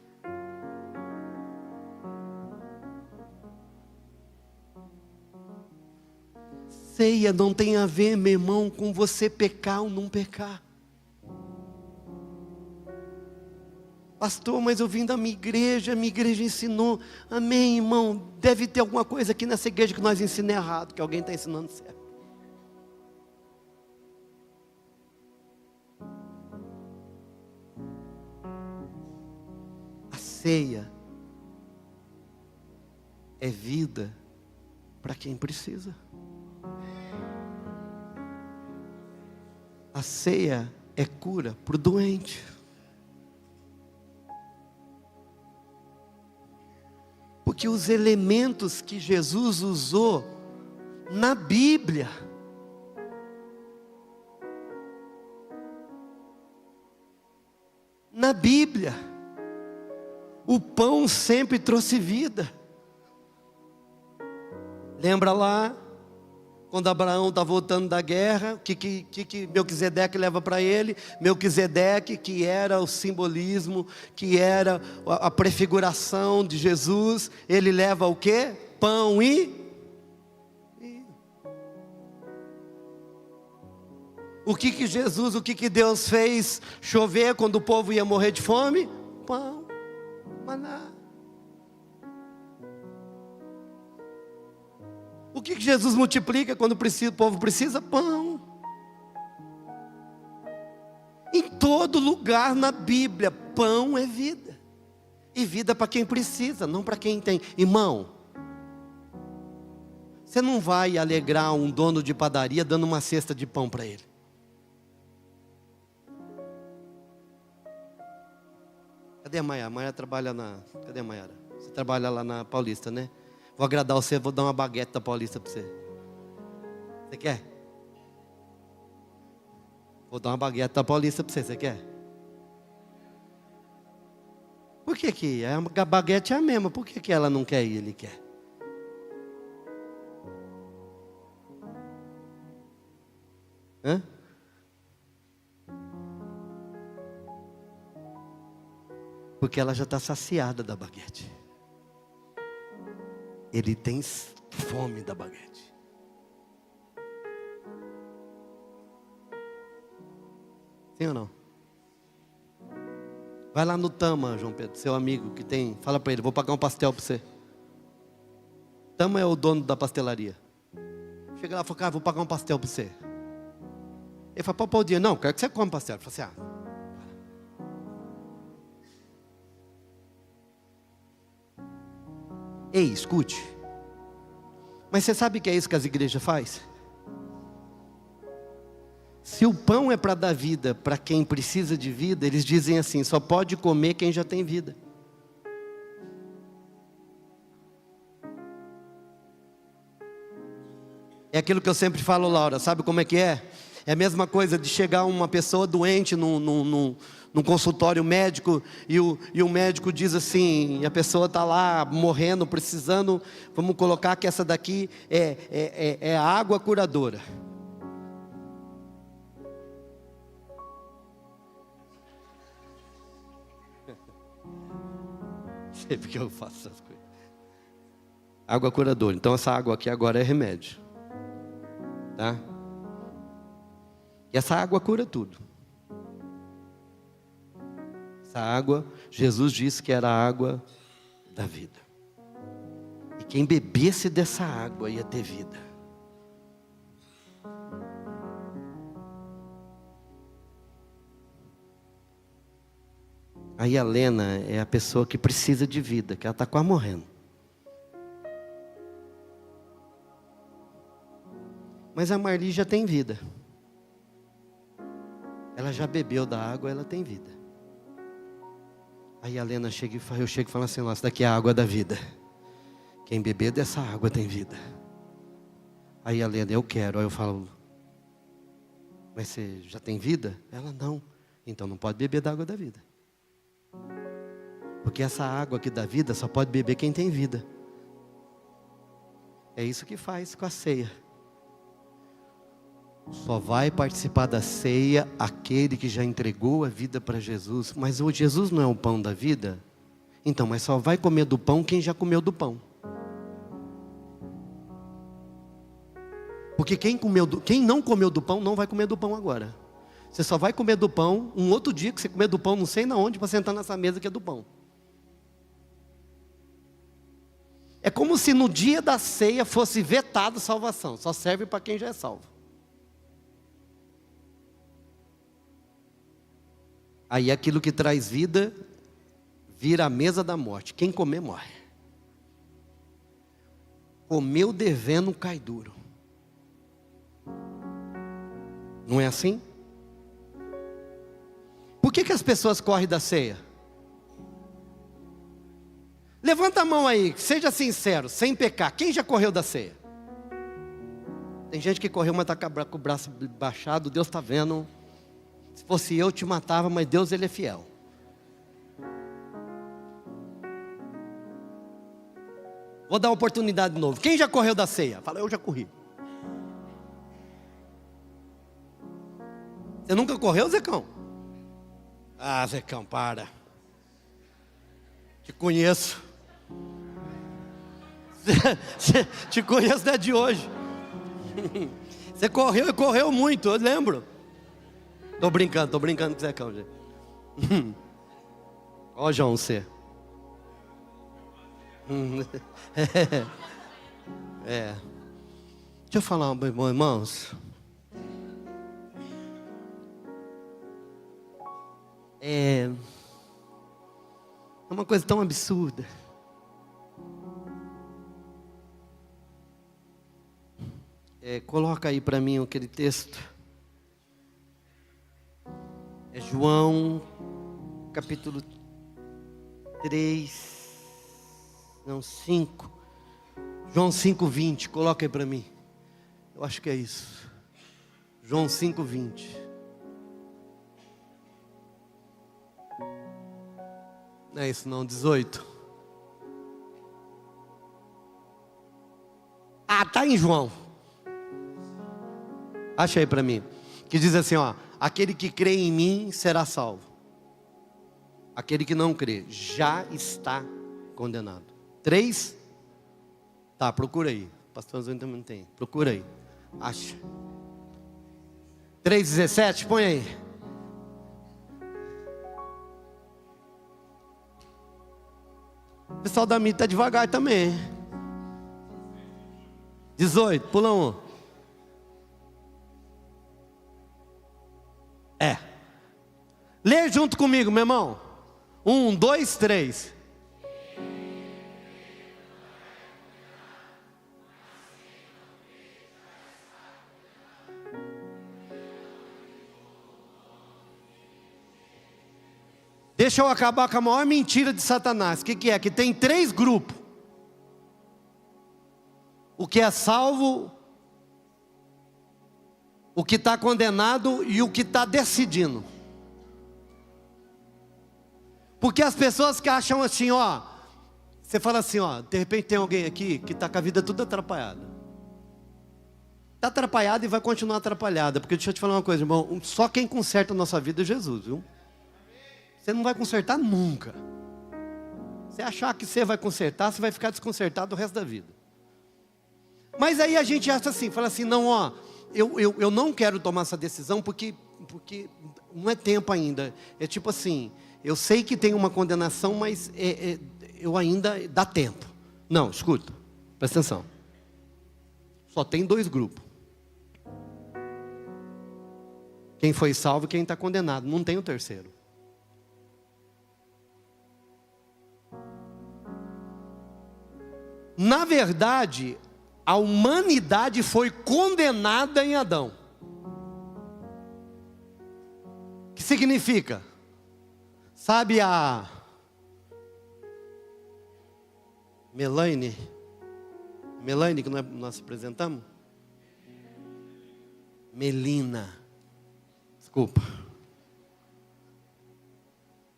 Ceia não tem a ver, meu irmão, com você pecar ou não pecar. Pastor, mas eu vim da minha igreja ensinou. Amém, irmão. Deve ter alguma coisa aqui nessa igreja que nós ensinamos errado, que alguém está ensinando certo. Ceia é vida para quem precisa. A ceia é cura para o doente. Porque os elementos que Jesus usou na Bíblia, o pão sempre trouxe vida. Lembra lá, quando Abraão está voltando da guerra, o que Melquisedeque leva para ele? Melquisedeque, que era o simbolismo, que era a prefiguração de Jesus, ele leva o quê? Pão e... O que Deus fez chover quando o povo ia morrer de fome? Pão. Maná. O que Jesus multiplica quando o povo precisa? Pão. Em lugar na Bíblia, pão é vida. E vida para quem precisa, não para quem tem. Irmão, você não vai alegrar um dono de padaria dando uma cesta de pão para ele. Cadê a Maiara? A Maiara trabalha na... Cadê a Maiara? Você trabalha lá na Paulista, né? Vou agradar você, vou dar uma baguete da Paulista para você. Você quer? Vou dar uma baguete da Paulista para você, você quer? Por que a baguete é a mesma? Por que ela não quer e ele quer? Hã? Porque ela já está saciada da baguete. Ele tem fome da baguete. Sim ou não? Vai lá no Tama, João Pedro, seu amigo que tem. Fala para ele, vou pagar um pastel para você. Tama é o dono da pastelaria. Chega lá e fala, cara, vou pagar um pastel para você. Ele fala, pô, o dia. Não, quero que você coma pastel. Ele fala assim, Ei, escute. Mas você sabe que é isso que as igrejas fazem? Se o pão é para dar vida para quem precisa de vida, eles dizem assim, só pode comer quem já tem vida. É aquilo que eu sempre falo, Laura, sabe como é que é? É a mesma coisa de chegar uma pessoa doente num consultório médico e o médico diz assim, e a pessoa está lá morrendo, precisando, vamos colocar que essa daqui é a água curadora. Sei porque eu faço essas coisas. Água curadora, então essa água aqui agora é remédio. Tá? E essa água cura tudo. Essa água, Jesus disse que era a água da vida. E quem bebesse dessa água ia ter vida. Aí a Lena é a pessoa que precisa de vida, que ela está quase morrendo. Mas a Marli já tem vida. Ela já bebeu da água, ela tem vida. Aí a Lena chega e fala, eu chego e falo assim, nossa, daqui é a água da vida. Quem beber dessa água tem vida. Aí a Lena, eu quero. Aí eu falo, mas você já tem vida? Ela, não. Então não pode beber da água da vida. Porque essa água aqui da vida só pode beber quem tem vida. É isso que faz com a ceia. Só vai participar da ceia aquele que já entregou a vida para Jesus. Mas o Jesus não é o pão da vida? Então, mas só vai comer do pão quem já comeu do pão. Porque quem não comeu do pão não vai comer do pão agora. Você só vai comer do pão um outro dia que você comer do pão não sei na onde para sentar nessa mesa que é do pão. É como se no dia da ceia fosse vetado salvação. Só serve para quem já é salvo. Aí aquilo que traz vida vira a mesa da morte. Quem comer morre. Comeu devendo cai duro. Não é assim? Por que as pessoas correm da ceia? Levanta a mão aí, seja sincero, sem pecar. Quem já correu da ceia? Tem gente que correu, mas está com o braço baixado. Deus está vendo. Se fosse eu, te matava, mas Deus, Ele é fiel. Vou dar uma oportunidade de novo. Quem já correu da ceia? Fala, eu já corri. Você nunca correu, Zecão? Ah, Zecão, para. Te conheço. Te conheço desde de hoje. Você correu e correu muito, eu lembro. Tô brincando com o Zecão, gente. Ó, João, você. Deixa eu falar, irmãos. É uma coisa tão absurda. Coloca aí para mim aquele texto. É João, capítulo 3, não, 5. João 5:20, coloca aí para mim. Eu acho que é isso. João 5:20. Não é isso não, 18. Ah, tá em João. Acha aí para mim. Que diz assim, ó: aquele que crê em mim será salvo. Aquele que não crê já está condenado. 3. Tá, procura aí. Pastor Antônio também tem. Procura aí. Acha. 3:17, põe aí. O pessoal da mídia está devagar também. 18, pula um. Lê junto comigo, meu irmão. 1, 2, 3. Deixa eu acabar com a maior mentira de Satanás. O que é? Que tem 3 grupos. O que é salvo, o que está condenado e o que está decidindo. Porque as pessoas que acham assim, ó, você fala assim, ó, de repente tem alguém aqui que está com a vida tudo atrapalhada. Está atrapalhada e vai continuar atrapalhada. Porque deixa eu te falar uma coisa, irmão, só quem conserta a nossa vida é Jesus, viu? Você não vai consertar nunca. Se achar que você vai consertar, você vai ficar desconcertado o resto da vida. Mas aí a gente acha assim, fala assim, não, ó, eu não quero tomar essa decisão porque não é tempo ainda. É tipo assim, eu sei que tem uma condenação, mas eu ainda dá tempo. Não, escuta, presta atenção. Só tem 2 grupos. Quem foi salvo e quem está condenado. Não tem o terceiro. Na verdade, a humanidade foi condenada em Adão. O que significa? Sabe a Melaine que nós apresentamos? Melina. Desculpa.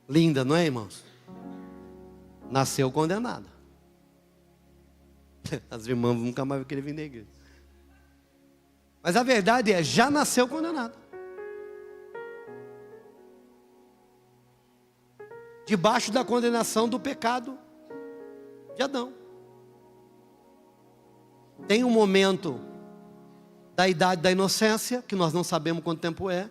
Linda, não é, irmãos? Nasceu condenada. As irmãs nunca mais vão querer vir na igreja. Mas a verdade é, já nasceu condenado. Debaixo da condenação do pecado de Adão. Tem um momento da idade da inocência, que nós não sabemos quanto tempo é,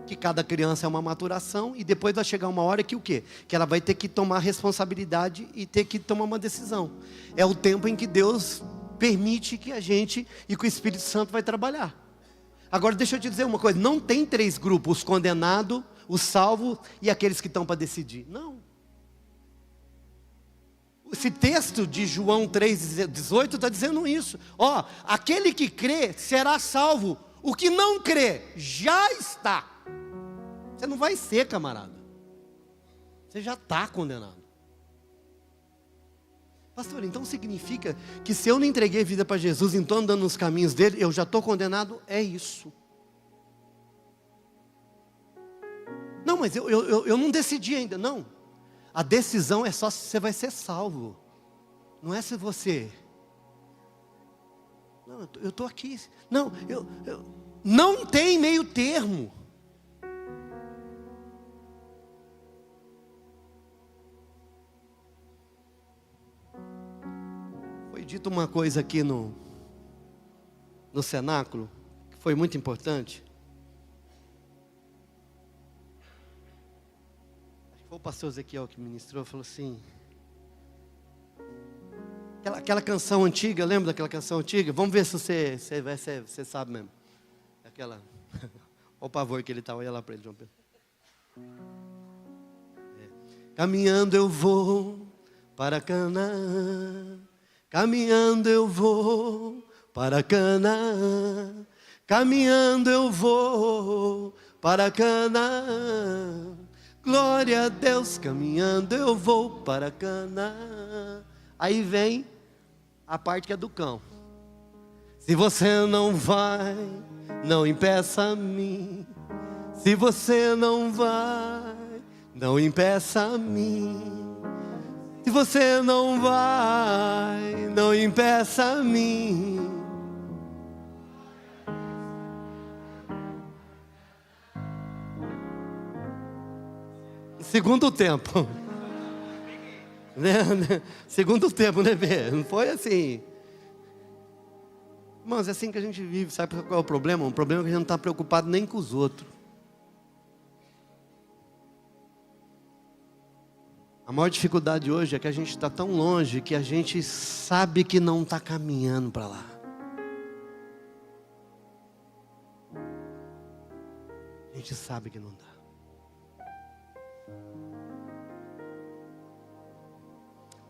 que cada criança é uma maturação, e depois vai chegar uma hora que o quê? Que ela vai ter que tomar responsabilidade e ter que tomar uma decisão. É o tempo em que Deus permite que a gente e que o Espírito Santo vai trabalhar. Agora deixa eu te dizer uma coisa, não tem 3 grupos, os condenados, os salvos e aqueles que estão para decidir. Não. Esse texto de João 3,18 está dizendo isso. Ó, aquele que crê será salvo, o que não crê já está. Você não vai ser, camarada. Você já está condenado. Pastor, então significa que se eu não entreguei vida para Jesus, então andando nos caminhos dele, eu já estou condenado? É isso. Não, mas eu não decidi ainda. Não. A decisão é só se você vai ser salvo. Não é se você... Não, eu estou aqui. Não, não tem meio termo. Foi dito uma coisa aqui no cenáculo, que foi muito importante. Acho que foi o pastor Ezequiel que ministrou, falou assim... Aquela canção antiga, lembra daquela canção antiga? Vamos ver se você sabe mesmo. Aquela... Olha o pavor que ele está, olha lá para ele, João Pedro. caminhando eu vou para Canaã. Caminhando eu vou para Canaã. Caminhando eu vou para Canaã. Glória a Deus, caminhando eu vou para Canaã. Aí vem a parte que é do cão. Se você não vai, não impeça a mim. Se você não vai, não impeça a mim. Se você não vai, não impeça a mim. Segundo tempo. Segundo tempo, né, Bê? Não foi assim. Irmãos, é assim que a gente vive. Sabe qual é o problema? O problema é que a gente não está preocupado nem com os outros. A maior dificuldade hoje é que a gente está tão longe que a gente sabe que não está caminhando para lá. A gente sabe que não está.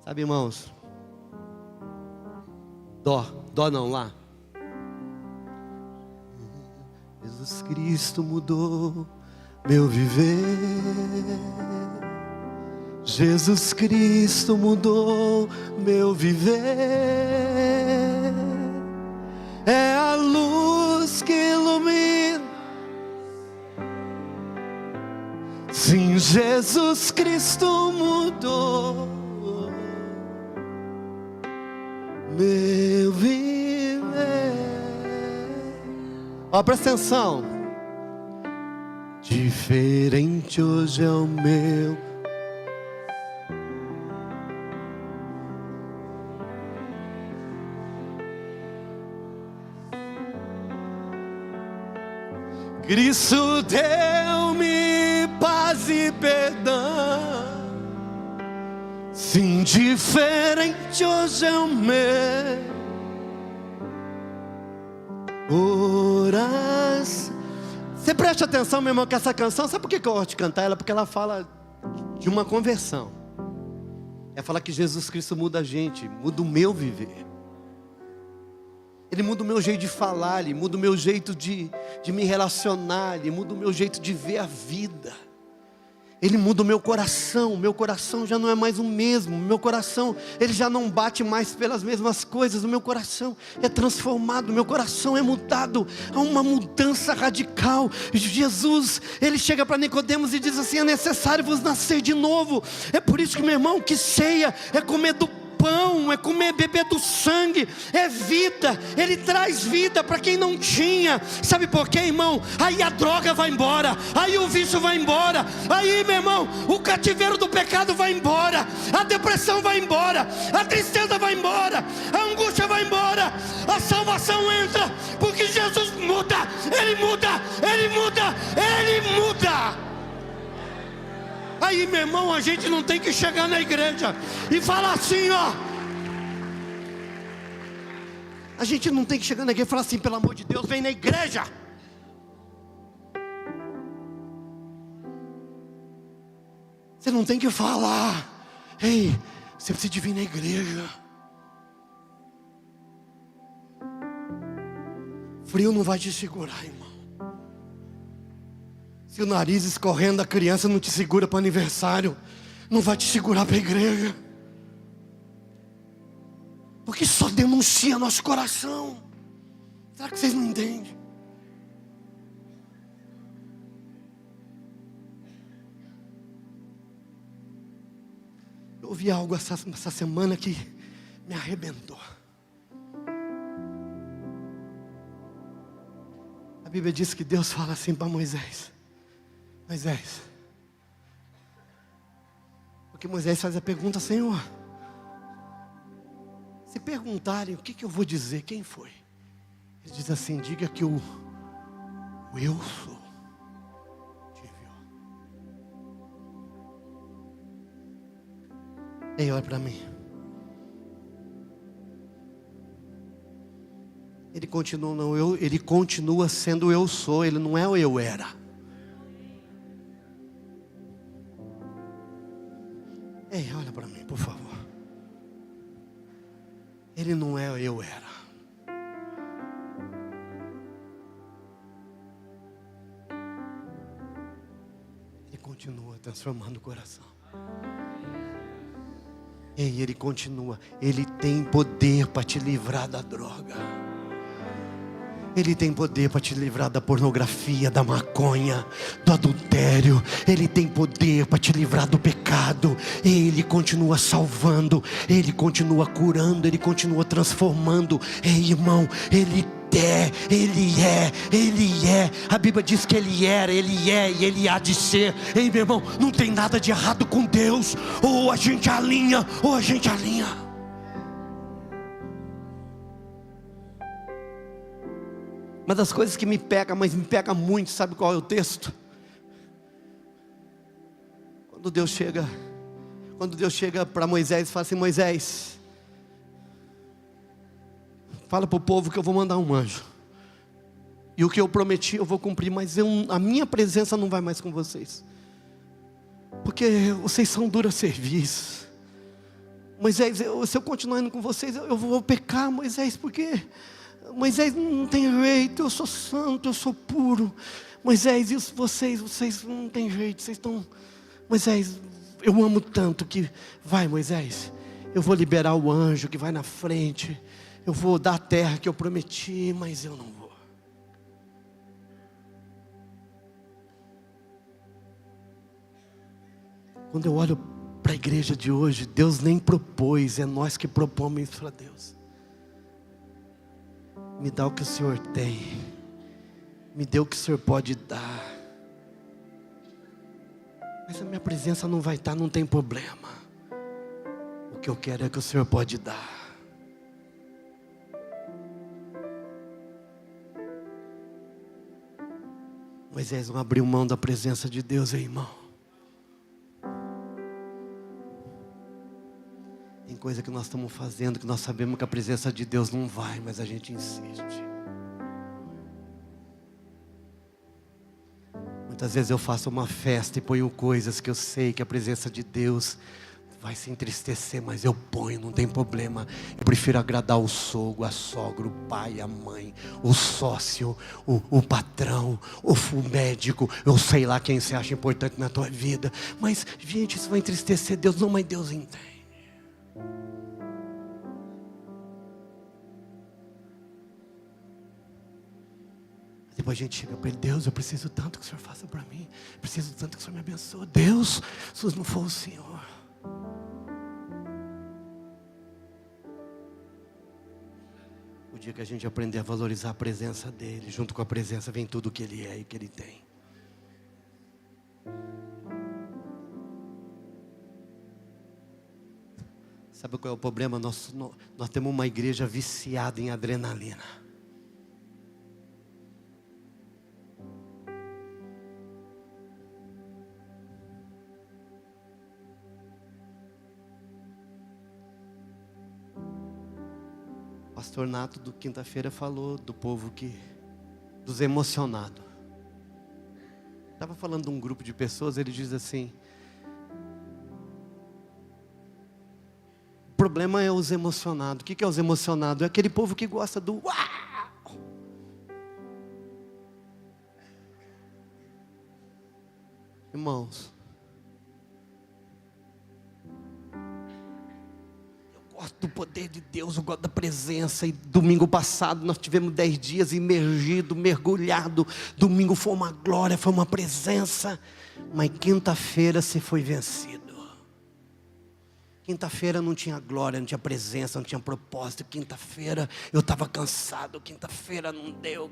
Sabe, irmãos? Dó não, lá. Jesus Cristo mudou meu viver. Jesus Cristo mudou meu viver. É a luz que ilumina. Sim, Jesus Cristo mudou meu viver. Ó, presta atenção. Diferente hoje é o meu. Cristo deu-me paz e perdão. Sim, diferente hoje é o meu coração. Você preste atenção, meu irmão, que essa canção, sabe por que eu gosto de cantar ela? Porque ela fala de uma conversão. Ela fala que Jesus Cristo muda a gente, muda o meu viver. Ele muda o meu jeito de falar, Ele muda o meu jeito de me relacionar, Ele muda o meu jeito de ver a vida. Ele muda o meu coração já não é mais o mesmo. O meu coração, ele já não bate mais pelas mesmas coisas. O meu coração é transformado, o meu coração é mudado. Há uma mudança radical. Jesus, ele chega para Nicodemos e diz assim: é necessário vos nascer de novo. É por isso que, meu irmão, que ceia é comer do pão, é comer, beber do sangue, é vida. Ele traz vida para quem não tinha. Sabe por quê, irmão? Aí a droga vai embora, aí o vício vai embora, aí, meu irmão, o cativeiro do pecado vai embora, a depressão vai embora, a tristeza vai embora, a angústia vai embora, a salvação entra, porque Jesus muda, Ele muda, Ele muda, Ele muda. Aí, meu irmão, a gente não tem que chegar na igreja e falar assim, ó. A gente não tem que chegar na igreja e falar assim: pelo amor de Deus, vem na igreja. Você não tem que falar: ei, você precisa de vir na igreja. Frio não vai te segurar, irmão. Se o nariz escorrendo da criança não te segura para o aniversário, não vai te segurar para a igreja. Porque só denuncia nosso coração. Será que vocês não entendem? Eu ouvi algo essa semana que me arrebentou. A Bíblia diz que Deus fala assim para Moisés: Moisés, porque Moisés faz a pergunta: Senhor, se perguntarem o que eu vou dizer, quem foi? Ele diz assim: diga que o eu sou te enviou. Ei, olha para mim. Ele continua sendo o eu sou, ele não é o eu era. Ele não é, eu era. Ele continua transformando o coração. E Ele continua. Ele tem poder para te livrar da droga. Ele tem poder para te livrar da pornografia, da maconha, do adultério. Ele tem poder para te livrar do pecado. Ele continua salvando. Ele continua curando. Ele continua transformando. Ei, irmão, Ele é. Ele é. A Bíblia diz que Ele era, Ele é e Ele há de ser. Ei, meu irmão, não tem nada de errado com Deus. Ou a gente alinha, ou a gente alinha. Uma das coisas que me pega, mas me pega muito, sabe qual é o texto? Quando Deus chega para Moisés e fala assim: Moisés, fala para o povo que eu vou mandar um anjo. E o que eu prometi eu vou cumprir, mas a minha presença não vai mais com vocês. Porque vocês são duros serviço. Moisés, se eu continuar indo com vocês, eu vou pecar, Moisés, porque... Moisés, não tem jeito, eu sou santo, eu sou puro. Moisés, e vocês não tem jeito, vocês estão... Moisés, eu amo tanto que... Vai, Moisés, eu vou liberar o anjo que vai na frente. Eu vou dar a terra que eu prometi, mas eu não vou. Quando eu olho para a igreja de hoje, Deus nem propôs, é nós que propomos isso para Deus. Me dá o que o Senhor tem. Me dê o que o Senhor pode dar. Mas a minha presença não vai estar, não tem problema. O que eu quero é que o Senhor pode dar. Moisés não abriu mão da presença de Deus, irmão. Tem coisa que nós estamos fazendo, que nós sabemos que a presença de Deus não vai, mas a gente insiste. Muitas vezes eu faço uma festa e ponho coisas que eu sei que a presença de Deus vai se entristecer, mas eu ponho, não tem problema. Eu prefiro agradar o sogro, a sogra, o pai, a mãe, o sócio, o patrão, o médico, eu sei lá quem você acha importante na tua vida. Mas, gente, isso vai entristecer Deus, não, mas Deus entende. Depois a gente chega para Ele: Deus, eu preciso tanto que o Senhor faça para mim. Preciso tanto que o Senhor me abençoe. Deus, se não for o Senhor. O dia que a gente aprender a valorizar a presença dEle, junto com a presença vem tudo o que Ele é e que Ele tem. Sabe qual é o problema? Nós temos uma igreja viciada em adrenalina. O pastor Nato do quinta-feira falou do povo dos emocionados. Estava falando de um grupo de pessoas, ele diz assim: o problema é os emocionados. O que é os emocionados? É aquele povo que gosta do uau. Irmãos, eu gosto do poder de Deus, eu gosto da presença. E domingo passado nós tivemos 10 dias imergido, mergulhado. Domingo foi uma glória, foi uma presença. Mas quinta-feira você foi vencido. Quinta-feira não tinha glória, não tinha presença, não tinha propósito. Quinta-feira eu estava cansado. Quinta-feira não deu.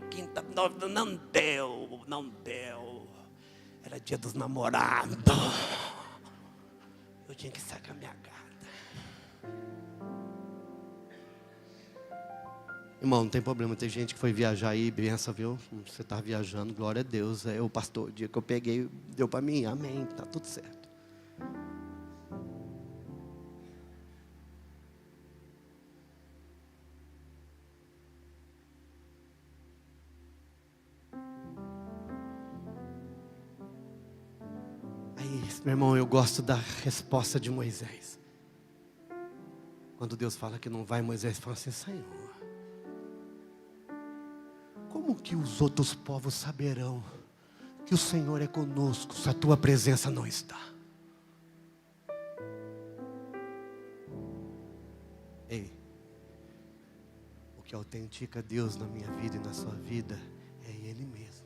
Não deu. Era dia dos namorados. Eu tinha que sair com a minha gata. Irmão, não tem problema. Tem gente que foi viajar aí, benção, viu? Você está viajando, glória a Deus. O pastor, o dia que eu peguei, deu para mim. Amém, está tudo certo. Meu irmão, eu gosto da resposta de Moisés. Quando Deus fala que não vai, Moisés fala assim: Senhor, como que os outros povos saberão que o Senhor é conosco se a tua presença não está? Ei, o que autentica Deus na minha vida e na sua vida é Ele mesmo.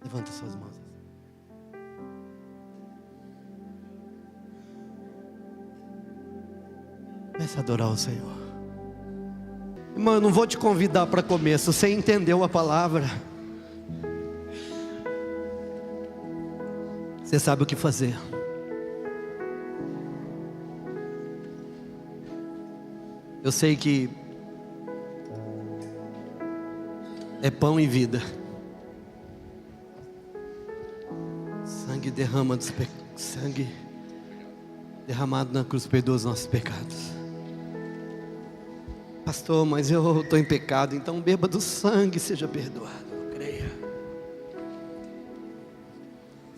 Levanta suas mãos. Comece a adorar o Senhor. Irmão, eu não vou te convidar para comer. Se você entendeu a palavra, você sabe o que fazer. Eu sei que é pão e vida. Sangue derramado na cruz perdoa os nossos pecados. Pastor, mas eu estou em pecado, então beba do sangue e seja perdoado. Creia.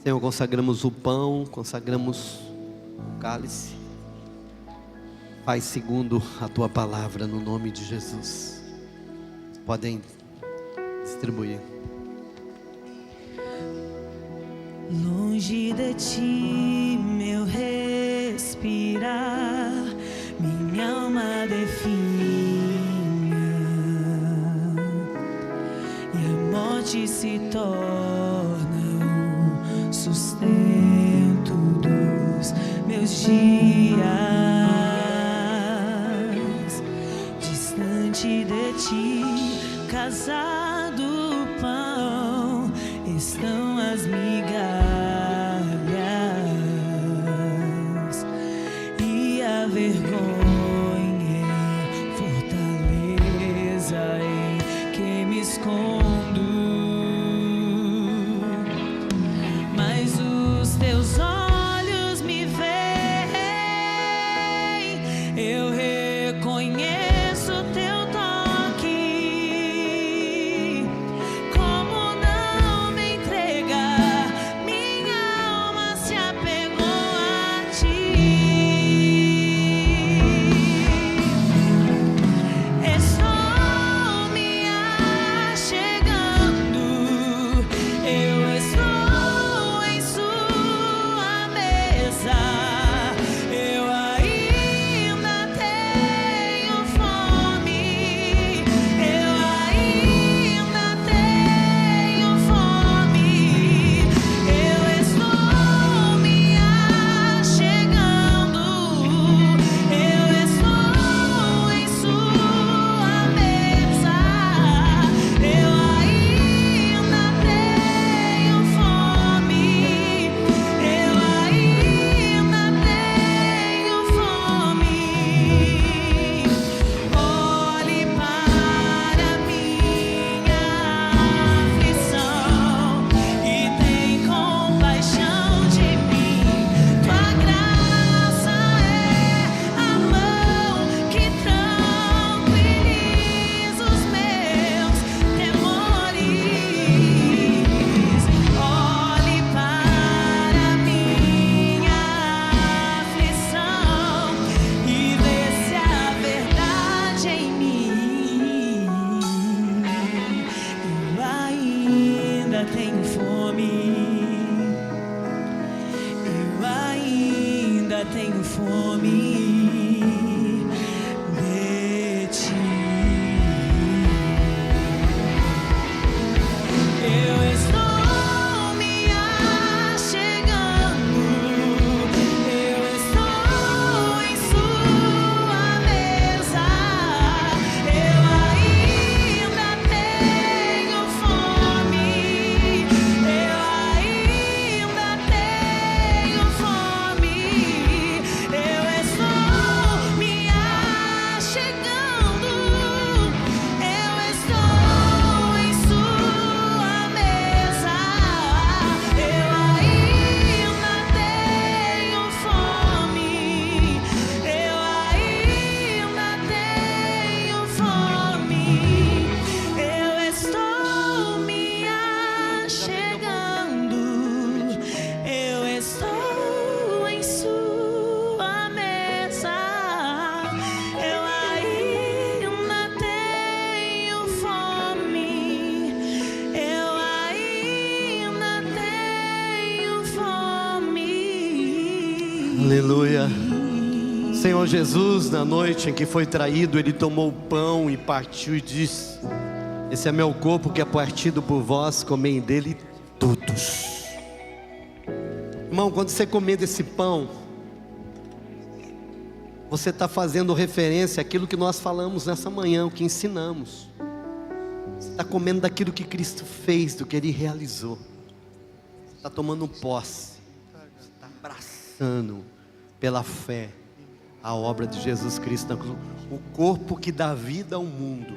Senhor, consagramos o pão, consagramos o cálice. Faz segundo a tua palavra, no nome de Jesus. Podem distribuir. Longe de ti, meu respirar, minha alma definha, e a morte se torna o sustento dos meus dias. Distante de ti, casa do pão, estão as migalhas e a vergonha, fortaleza em que me escondo. Mas os teus olhos me veem, eu reconheço teu toque. Como não me entregar, minha alma se apegou a ti. Estou me achegando, eu estou em sua mesa. Eu ainda tenho fome, eu ainda tenho fome. Eu estou me achegando, eu estou em sua mesa. Eu ainda tenho fome, eu ainda tenho fome. Olhe para minha aflição e tem compaixão de mim. Tua graça é a mão que tranquiliza os meus temores. Olhe para minha aflição e vê se há verdade em mim. Eu ainda tenho fome, eu ainda tenho fome de ti. Eu estou me achegando, eu estou em sua mesa. Eu ainda tenho fome, eu ainda tenho fome. Eu estou Aleluia. Senhor Jesus, na noite em que foi traído, Ele tomou o pão e partiu e disse: esse é meu corpo que é partido por vós, comei dele todos. Irmão, quando você comer desse pão, você está fazendo referência àquilo que nós falamos nessa manhã, o que ensinamos. Você está comendo daquilo que Cristo fez, do que Ele realizou. Você está tomando posse, você está abraçando pela fé a obra de Jesus Cristo na cruz, o corpo que dá vida ao mundo.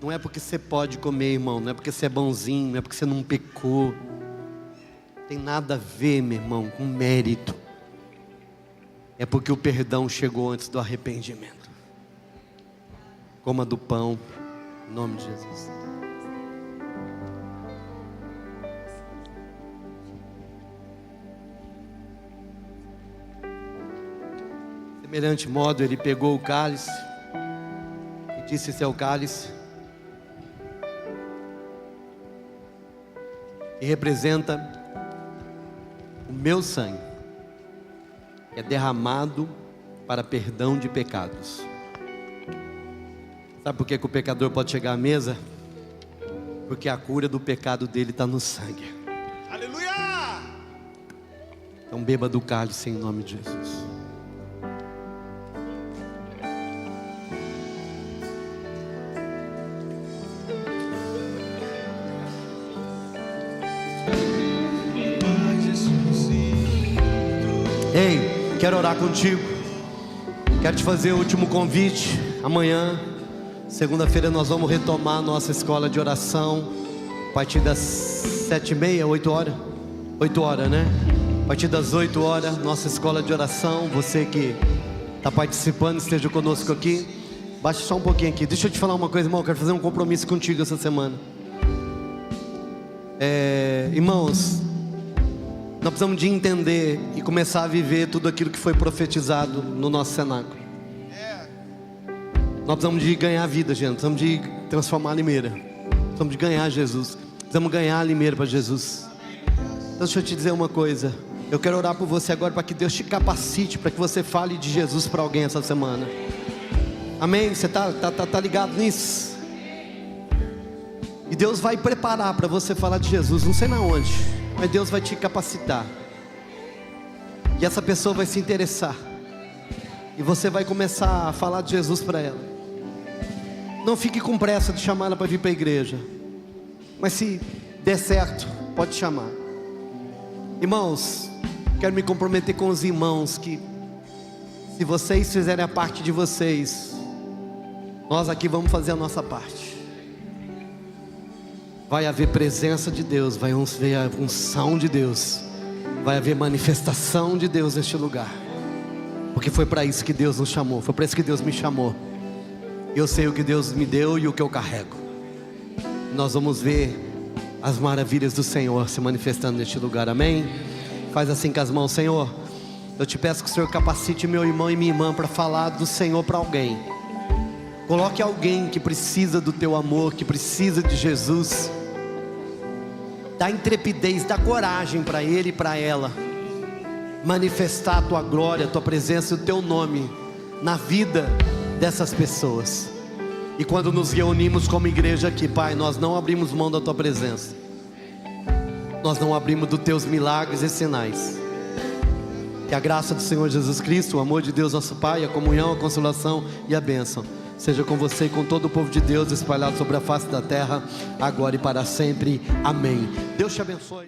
Não é porque você pode comer, irmão, não é porque você é bonzinho, não é porque você não pecou. Não tem nada a ver, meu irmão, com mérito. É porque o perdão chegou antes do arrependimento. Coma do pão, em nome de Jesus. Semelhante modo, Ele pegou o cálice e disse: esse é o cálice que representa o meu sangue, que é derramado para perdão de pecados. Sabe por que o pecador pode chegar à mesa? Porque a cura do pecado dele está no sangue. Aleluia! Então beba do cálice em nome de Jesus. Ei, quero orar contigo. Quero te fazer o último convite. Amanhã, segunda-feira, nós vamos retomar a nossa escola de oração a partir das 7h30, 8 horas. 8 horas, né? A partir das 8 horas, nossa escola de oração. Você que está participando, esteja conosco aqui. Baixa só um pouquinho aqui. Deixa eu te falar uma coisa, irmão. Eu quero fazer um compromisso contigo essa semana. Irmãos, nós precisamos de entender e começar a viver tudo aquilo que foi profetizado no nosso cenáculo. Nós precisamos de ganhar a vida, gente. Precisamos de transformar a Limeira. Precisamos de ganhar Jesus. Precisamos ganhar a Limeira para Jesus. Então deixa eu te dizer uma coisa. Eu quero orar por você agora para que Deus te capacite, para que você fale de Jesus para alguém essa semana. Amém? Você tá ligado nisso? E Deus vai preparar para você falar de Jesus, não sei na onde, mas Deus vai te capacitar. E essa pessoa vai se interessar. E você vai começar a falar de Jesus para ela. Não fique com pressa de chamar ela para vir para a igreja. Mas se der certo, pode chamar. Irmãos, quero me comprometer com os irmãos que, se vocês fizerem a parte de vocês, nós aqui vamos fazer a nossa parte. Vai haver presença de Deus, vai haver unção de Deus, vai haver manifestação de Deus neste lugar. Porque foi para isso que Deus nos chamou, foi para isso que Deus me chamou. Eu sei o que Deus me deu e o que eu carrego. Nós vamos ver as maravilhas do Senhor se manifestando neste lugar, amém? Faz assim com as mãos. Senhor, eu te peço que o Senhor capacite meu irmão e minha irmã para falar do Senhor para alguém. Coloque alguém que precisa do teu amor, que precisa de Jesus. Dá intrepidez, dá coragem para ele e para ela manifestar a tua glória, a tua presença e o teu nome na vida dessas pessoas. E quando nos reunimos como igreja aqui, Pai, nós não abrimos mão da tua presença, nós não abrimos dos teus milagres e sinais. Que a graça do Senhor Jesus Cristo, o amor de Deus nosso Pai, a comunhão, a consolação e a bênção seja com você e com todo o povo de Deus espalhado sobre a face da terra, agora e para sempre, amém. Deus te abençoe.